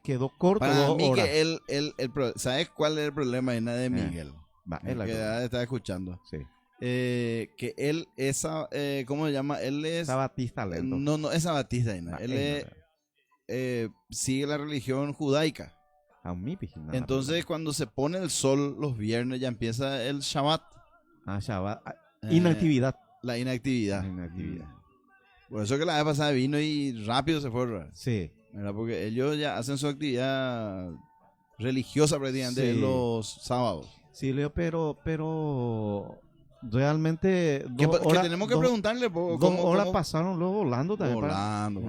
quedó corto. Para 2 mí horas. que ¿sabes cuál es el problema de Miguel? Va, Que es la cosa. está escuchando. Sí. Que él es, ¿cómo se llama? Él es... Sabatista lento. No es sabatista. Va, Él sigue la religión judaica. a mí, pijina. Entonces, cuando se pone el sol los viernes, ya empieza el Shabbat. Shabbat. Eh, Inactividad. La inactividad. Inactividad. Por eso que la vez pasada vino y rápido se fue, Sí. ¿verdad? Porque ellos ya hacen su actividad religiosa prácticamente Sí. los sábados. Sí, Leo, pero realmente Que horas, tenemos que preguntarle dos cómo horas pasaron luego volando también. volando.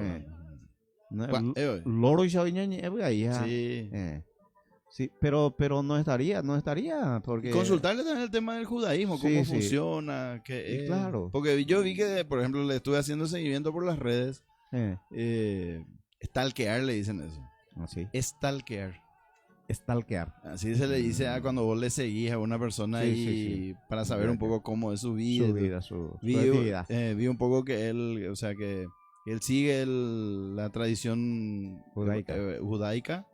No, Oye. Loro y Sabiñañe, ahí. Sí. Sí, pero no estaría, porque... Consultarle también el tema del judaísmo, Sí, cómo sí. funciona. Sí, claro. Porque yo vi que, por ejemplo, le estuve haciendo seguimiento por las redes. eh, Stalkear le dicen eso. así, Stalkear. stalkear. Así se le dice a cuando vos le seguís a una persona Sí, y sí. para saber un poco cómo es su vida. Su vida, su Vi, actividad. vi un poco que él, o sea, que él sigue la tradición Judaica. judaica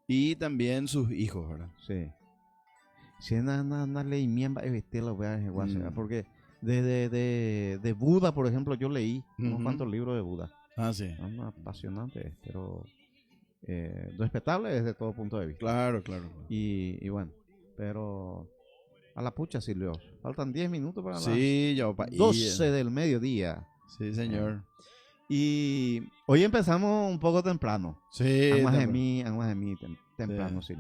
y también sus hijos, ¿verdad? Sí. Si es una ley miembra, lo voy a Mm. porque de Buda, por ejemplo, yo leí unos Ujú. cuantos libros de Buda. Ah, sí. Son apasionantes, pero respetable desde todo punto de vista. Claro, claro. Y bueno, pero a la pucha, Silvio. Faltan 10 minutos para Sí, ya va las 12 del mediodía. Sí, señor. Y hoy empezamos un poco temprano. Sí. Más de mí, temprano, sí.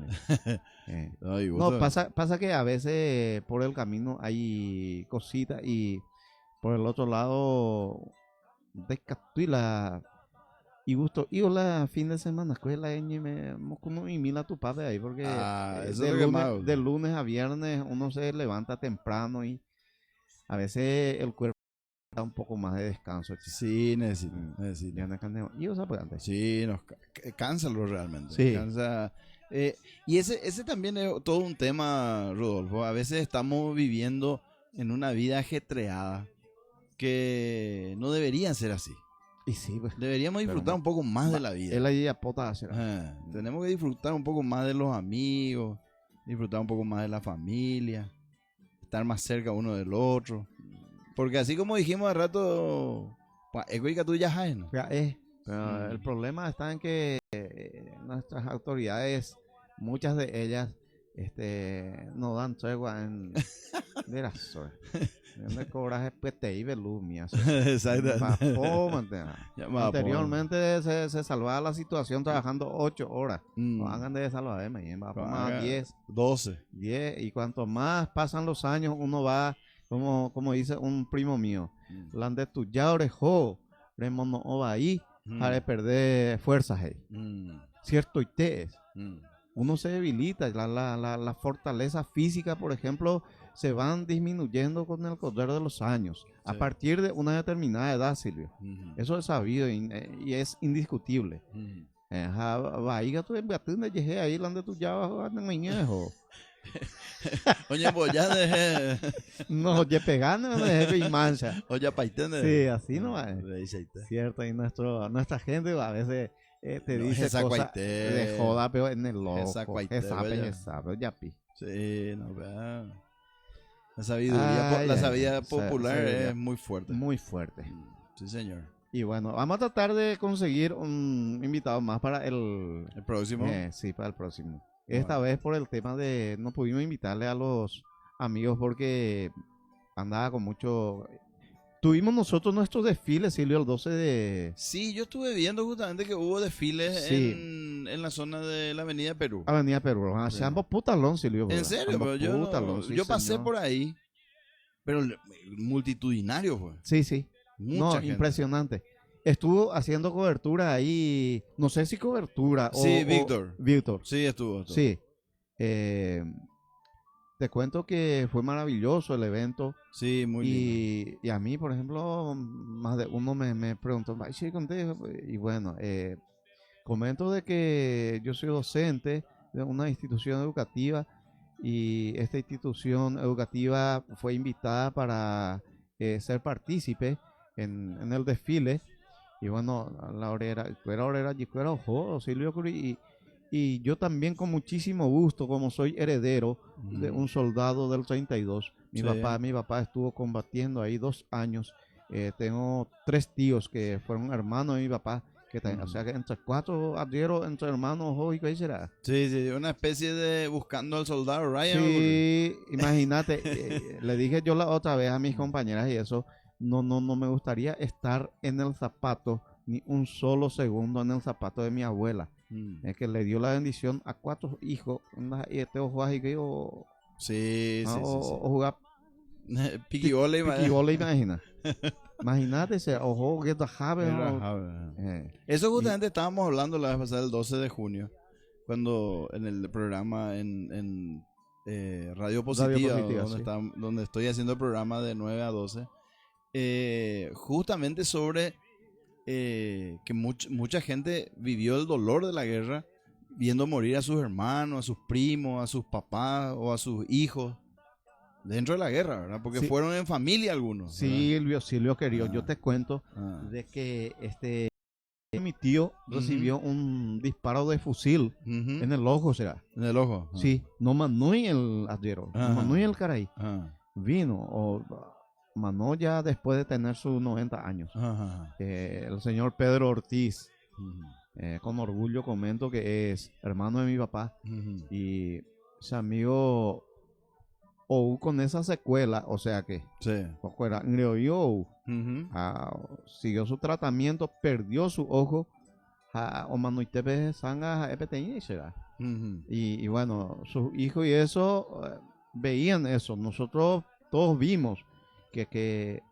Ay, vos No, sabés. pasa que a veces por el camino hay cositas y por el otro lado descaptula y gusto. Y hola, fin de semana, escuela me como y mila tu padre ahí porque Eso es lo que más. de lunes a viernes uno se levanta temprano y a veces el cuerpo da un poco más de descanso. Sí, necesita. Ya no es carne- Y o sea, pues antes. Sí, cánsalo realmente. Sí. Cansa. Y ese también es todo un tema, Rodolfo. A veces estamos viviendo en una vida ajetreada que no debería ser así. Y sí, pues. Deberíamos disfrutar un poco más de la vida. Él ahí apota hacer. Tenemos que disfrutar un poco más de los amigos, disfrutar un poco más de la familia, estar más cerca uno del otro. Porque así como dijimos hace rato, tú ya sabes, ¿no? Pero el problema está en que nuestras autoridades, muchas de ellas, no dan tregua en de cobraje PTI velumia. Anteriormente se salvaba la situación trabajando 8 horas. No hagan de salvar, más 10. 12. 10. Y cuanto más pasan los años, uno va, como dice un primo mío, lande tu ya orejo, remono ova ahí, para perder fuerzas ahí. Cierto, y te es. Uno se debilita, la fortaleza física, por ejemplo, se van disminuyendo con el correr de los años, a partir de una determinada edad, Silvio. Eso es sabido y es indiscutible. Vaiga tu engatuna llegué ahí donde tú ya vas a mañejo. Oye, pues ya dejé. No, oye, pegando no dejé y mancha. Oye, paitene. Sí, así no va. Cierto, y nuestra gente a veces te dice cosas de joda, pero en el loco. Esa ya pi. Sí, no, vea. La sabiduría popular es muy fuerte. Muy fuerte. Sí, señor. Y bueno, vamos a tratar de conseguir un invitado más para el próximo. Sí, para el próximo. Esta vez por el tema de no pudimos invitarle a los amigos porque andaba con mucho. Tuvimos nosotros nuestros desfiles, Silvio, el 12 de... Sí, yo estuve viendo justamente que hubo desfiles en la zona de la Avenida Perú. Avenida Perú. Se ambos putalón, Silvio. ¿En serio? Pero yo pasé por ahí, pero multitudinario fue. Sí. Mucha gente. Impresionante. Estuvo haciendo cobertura ahí, no sé si cobertura sí, Víctor. Sí, estuvo. Sí. Te cuento que fue maravilloso el evento. Sí, muy lindo. Y a mí, por ejemplo, más de uno me preguntó, sí, contigo. Y bueno, comento de que yo soy docente de una institución educativa y esta institución educativa fue invitada para ser partícipe en el desfile. Y bueno, la orera, ojo, Silvio Curi, y yo también con muchísimo gusto, como soy heredero de un soldado del 32. Mi papá estuvo combatiendo ahí 2 años. Tengo 3 tíos que fueron hermanos de mi papá. O sea que entre 4 arrieros, entre hermanos, hoy ¿qué será? Sí, una especie de buscando al soldado Ryan. Sí, imagínate, le dije yo la otra vez a mis compañeras y eso, no me gustaría estar en el zapato, ni un solo segundo en el zapato de mi abuela. Es que le dio la bendición a 4 hijos, y ojo así que yo... Sí. O jugar piquibola, imagina. Imagínate ese ojo que te jabe. Eso justamente estábamos hablando la vez pasada, el 12 de junio, cuando en el programa en Radio Positiva, donde estoy haciendo el programa de 9 a 12, justamente sobre que mucha gente vivió el dolor de la guerra viendo morir a sus hermanos, a sus primos, a sus papás o a sus hijos dentro de la guerra, ¿verdad? Porque fueron en familia algunos. Silvio querido, yo te cuento de que mi tío recibió un disparo de fusil en el ojo, ¿será? En el ojo. Sí, no Manuel el arriero, no Manuel el caray. Vino manó ya después de tener sus 90 años. Ajá. El señor Pedro Ortiz, con orgullo comento que es hermano de mi papá. Y ese amigo, ou con esa secuela, o sea que Sí. fuera siguió su tratamiento, perdió su ojo, o manuitepe sanga EPTI será. Y bueno, sus hijos y eso veían eso. Nosotros todos vimos que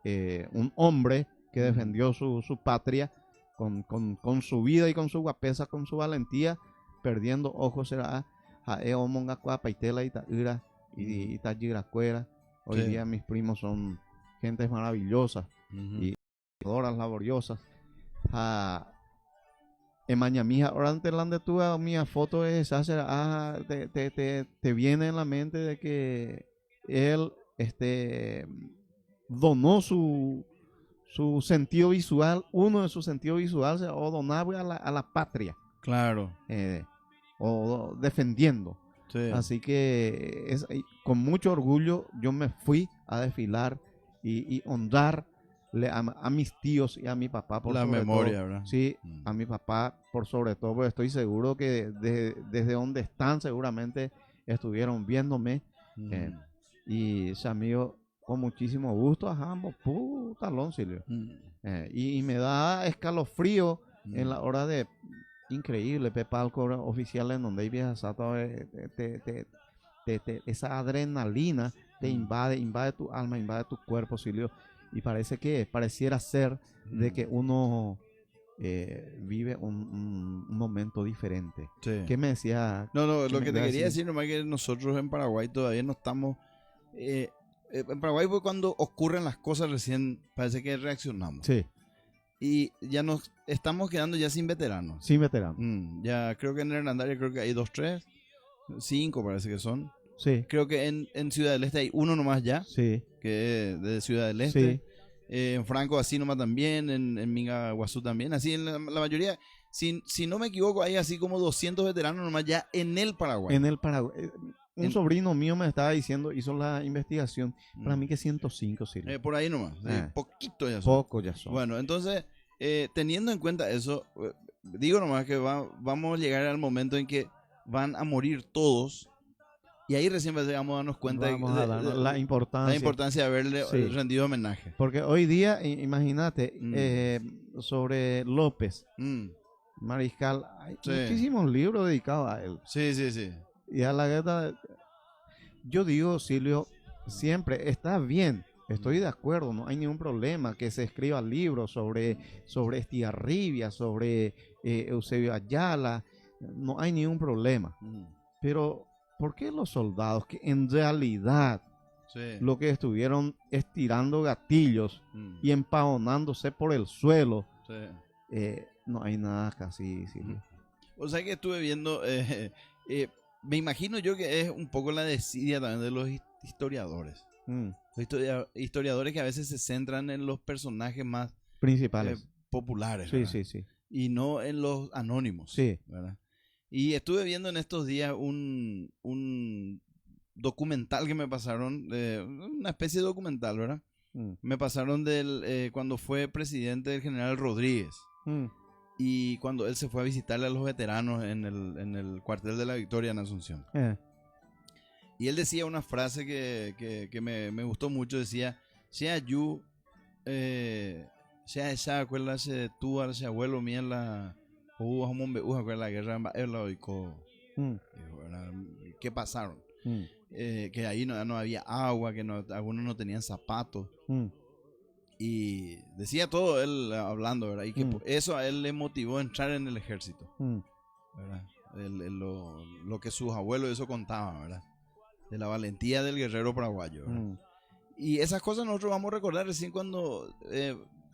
un hombre que defendió su patria con su vida y con su guapesa, con su valentía, perdiendo ojos será a Eomonga Paitela y Taira y Tayiracuera. Hoy Sí. día mis primos son gentes maravillosas y horas laboriosas. Emaña mija, ahora ante la de tu mi foto es esa, te viene en la mente de que él donó su sentido visual, uno de sus sentidos visuales, o donaba a la patria, Claro. o defendiendo. Sí. Así que con mucho orgullo yo me fui a desfilar y honrarle a mis tíos y a mi papá por La sobre memoria, todo. ¿verdad? Sí, a mi papá por sobre todo, porque estoy seguro que desde donde están seguramente estuvieron viéndome. Y ese amigo con muchísimo gusto, ambos, talón, Silvio. Y me da escalofrío en la hora de increíble, palco oficial en donde hay viejas, esa adrenalina te invade tu alma, invade tu cuerpo, Silvio. Y pareciera ser de que uno vive un momento diferente. Sí. ¿Qué me decía? No, lo me que te iba a quería decir? decir nomás que nosotros en Paraguay todavía no estamos... en Paraguay pues cuando ocurren las cosas recién parece que reaccionamos. Sí, Y ya nos estamos quedando ya sin veteranos. sin veterano. Ya creo que en Hernandaria creo que hay 2, 3, 5 parece que son. Sí, Creo que en Ciudad del Este hay uno nomás ya, sí, que es de Ciudad del Este. sí. En Franco así nomás también, en Minga Guazú también. Así en la mayoría, si no me equivoco, hay así como 200 veteranos nomás ya en el Paraguay. En el Paraguay. Un sobrino mío me estaba diciendo, hizo la investigación, para mí que 105, sí. Por ahí nomás, sí, poquito ya son. Poco ya son. Bueno, entonces, teniendo en cuenta eso, digo nomás que vamos a llegar al momento en que van a morir todos. Y ahí recién vamos a darnos cuenta Vamos a darnos la importancia. de haberle Sí. rendido homenaje. Porque hoy día, imagínate, sobre López, Mariscal, hay Sí. muchísimos libros dedicados a él. Sí, sí, sí. Y a la guerra, yo digo, Silvio, siempre está bien, estoy de acuerdo, no hay ningún problema que se escriba libros sobre Estigarribia, sobre Eusebio Ayala, no hay ningún problema. Pero, ¿por qué los soldados que en realidad Sí. lo que estuvieron estirando gatillos y empaonándose por el suelo, Sí. no hay nada casi, Silvio? O sea que estuve viendo, me imagino yo que es un poco la desidia también de los historiadores. Los historiadores que a veces se centran en los personajes más Principales. populares, Sí, ¿verdad? sí, sí. Y no en los anónimos. Sí. ¿Verdad? Y estuve viendo en estos días un documental que me pasaron, una especie de documental, ¿verdad? Me pasaron cuando fue presidente el general Rodríguez. Y cuando él se fue a visitarle a los veteranos en el cuartel de la Victoria en Asunción. Y él decía una frase que me gustó mucho, decía, sea yo, sea esa, acuérdase tú, ese abuelo mío, la guerra ¿qué pasaron? Que ahí no había agua, que algunos no tenían zapatos. Y decía todo él hablando, ¿verdad? Y que eso a él le motivó a entrar en el ejército, ¿verdad? Lo que sus abuelos eso contaban, ¿verdad? De la valentía del guerrero paraguayo, ¿verdad? Y esas cosas nosotros vamos a recordar recién cuando,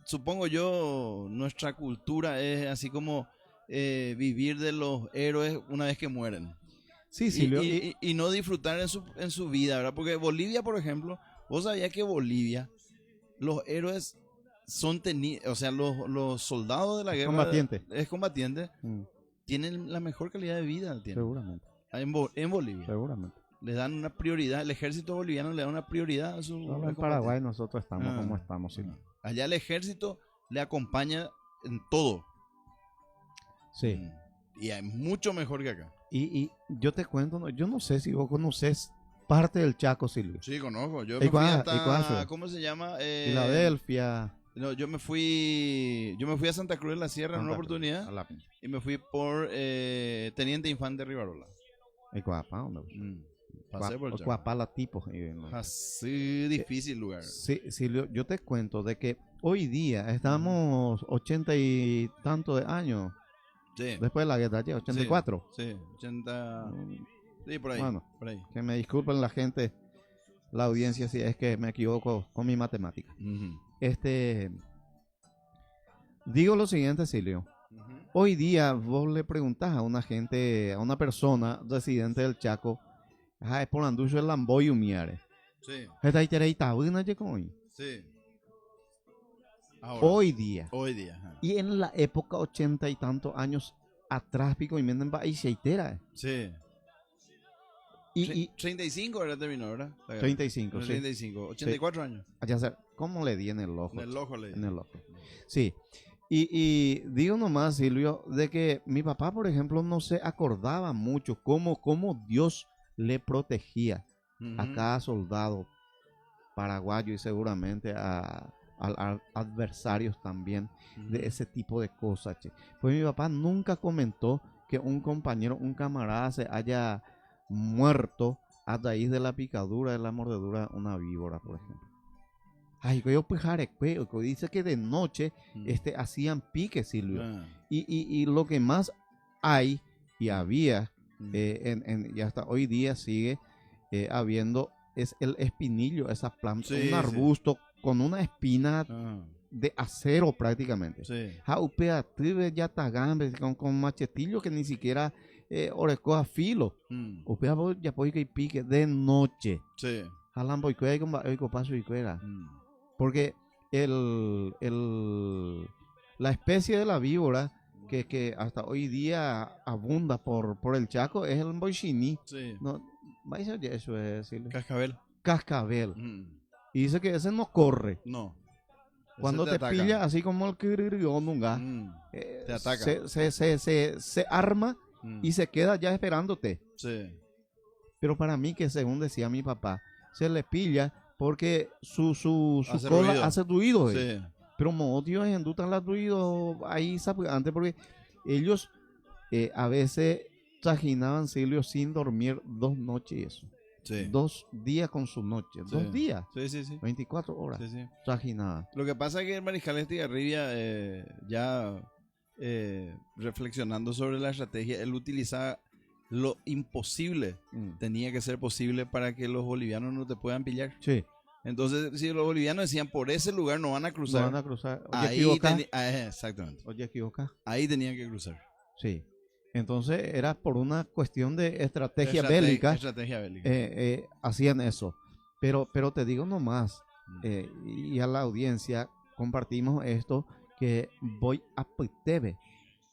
supongo yo, nuestra cultura es así como vivir de los héroes una vez que mueren. Sí, Silvio. Y no disfrutar en su vida, ¿verdad? Porque Bolivia, por ejemplo, vos sabías que Bolivia, los héroes son o sea, los soldados de la guerra combatiente, tienen la mejor calidad de vida. Seguramente. En Bolivia. Seguramente. le dan una prioridad, el ejército boliviano le da una prioridad a su... Solo en combate. Paraguay nosotros estamos Ah. como estamos, sí. Allá el ejército le acompaña en todo. Sí. Y es mucho mejor que acá. Y yo te cuento, no, yo no sé si vos conoces parte del Chaco, Silvio. Sí, conozco. Yo ¿Y me fui cuál- hasta... y cuál fue? ¿Cómo se llama? Filadelfia. No, yo me fui a Santa Cruz de la Sierra en una Santa Cruz, oportunidad a la- y me fui por Teniente Infante Rivarola. ¿Y Cuapá? ¿Dónde? Pasé por el Chaco. Cuapala tipo. Así difícil lugar. Sí, Silvio, yo te cuento de que hoy día estamos 80 y tanto de años Sí. después de la guerra, ya, 84. Sí, 80. Mm, Sí, por ahí. Bueno. Por ahí. Que me disculpen la gente, la audiencia, si es que me equivoco con mi matemática. Digo lo siguiente, Silvio. Hoy día vos le preguntás a una gente, a una persona residente del Chaco, es por anducho el lamboy humiare. Sí, Esta itereita, buena ye con hoy. sí. Ahora, Hoy día. hoy día. Ajá. Y en la época 80 y tantos años atrás, pico y menden va y sheitera. Sí. Y 35 ahora terminó, ¿verdad? La guerra. 35, sí. 35, 84 años. Ya sé, ¿cómo le di en el ojo? En el ojo le di. En el ojo. Sí. Y digo nomás, Silvio, de que mi papá, por ejemplo, no se acordaba mucho cómo Dios le protegía a cada soldado paraguayo y seguramente a adversarios también de ese tipo de cosas. Che. Pues mi papá nunca comentó que un compañero, un camarada se haya muerto a raíz de la picadura, de la mordedura de una víbora, por ejemplo. Ay, que yo dice que de noche hacían pique, Silvio. Y lo que más hay y había, y hasta hoy día sigue habiendo, es el espinillo, esa planta, Sí, un arbusto con una espina Ah, de acero prácticamente. sí. Upea tribe ya tagambe con machetillo que ni siquiera orecoa filo. Upea ya puede que pique de noche. Sí. Jalan boicuea y con paso y cuera. Porque la especie de la víbora que hasta hoy día abunda por el Chaco es el boichini. Sí. No, vais a oír eso es decirle. Cascabel. Cascabel. Y dice que ese no corre. No. Cuando Ese te ataca. pilla, así como el nunca, Te ataca. se arma y se queda ya esperándote. Sí. Pero para mí, que según decía mi papá, se le pilla porque su Hace cola ruido. hace ruido. Sí. Pero motivos en duda la ruido ahí antes porque ellos a veces trajinaban Silvio sin dormir 2 noches y eso. Sí. 2 días con su noche. Sí. 2 días. Sí, sí, sí. 24 horas. Sí, sí. Trajinaban. Lo que pasa es que el mariscal Estigarribia, ya reflexionando sobre la estrategia, él utilizaba lo imposible, tenía que ser posible para que los bolivianos no te puedan pillar. Sí. Entonces, si los bolivianos decían, por ese lugar no van a cruzar, No van a cruzar. Oye, ahí equivoca. exactamente, Oye, equivoca. ahí tenían que cruzar. Sí. Entonces era por una cuestión de estrategia bélica. Estrategia bélica. Hacían eso. Pero te digo nomás, y a la audiencia compartimos esto, que voy a Peteve.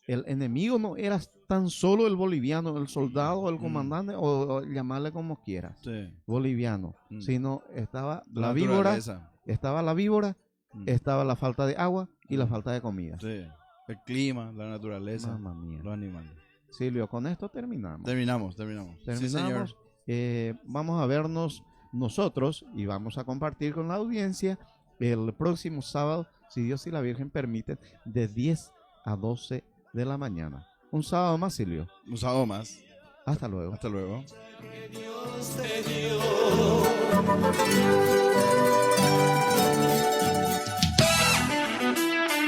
El enemigo no era tan solo el boliviano, el soldado, el comandante, o llamarle como quieras, Sí. boliviano, Mm. sino estaba la víbora, naturaleza. estaba la falta de agua y la falta de comida. Sí. El clima, la naturaleza, Mamma mía. los animales. Silvio, con esto terminamos. Terminamos. Sí, señor. Vamos a vernos nosotros y vamos a compartir con la audiencia el próximo sábado, si Dios y la Virgen permiten, de 10 a 12 de la mañana. Un sábado más, Silvio. Un sábado más. Hasta luego. Hasta luego.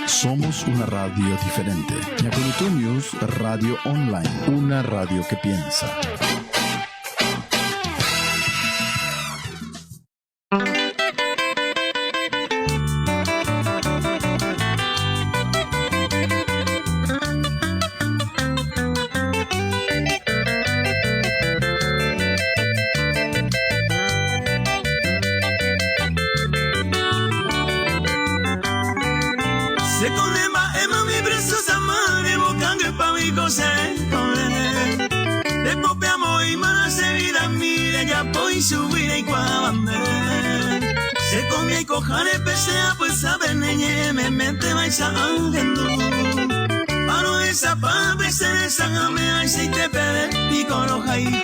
Somos una radio diferente. Yakurutu News Radio Online. Una radio que piensa. Le copiamo in mano se vida mire ya subir y cuabande. Se come y cojare pesea, pues sabe neñe, me mete vais a angendo. Paro esa pa, pese esa game, ay si te pede, y coroja y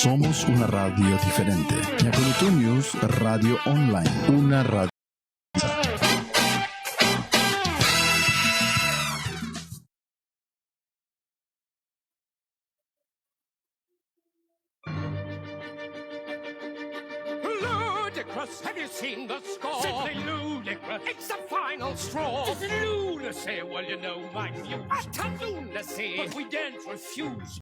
Somos una radio diferente. Yakurutu News Radio Online. Una radio. Ludicrous, have you seen the score? Simply ludicrous, it's the final straw. It's lunacy, well you know my views. Utter lunacy, but we daren't refuse.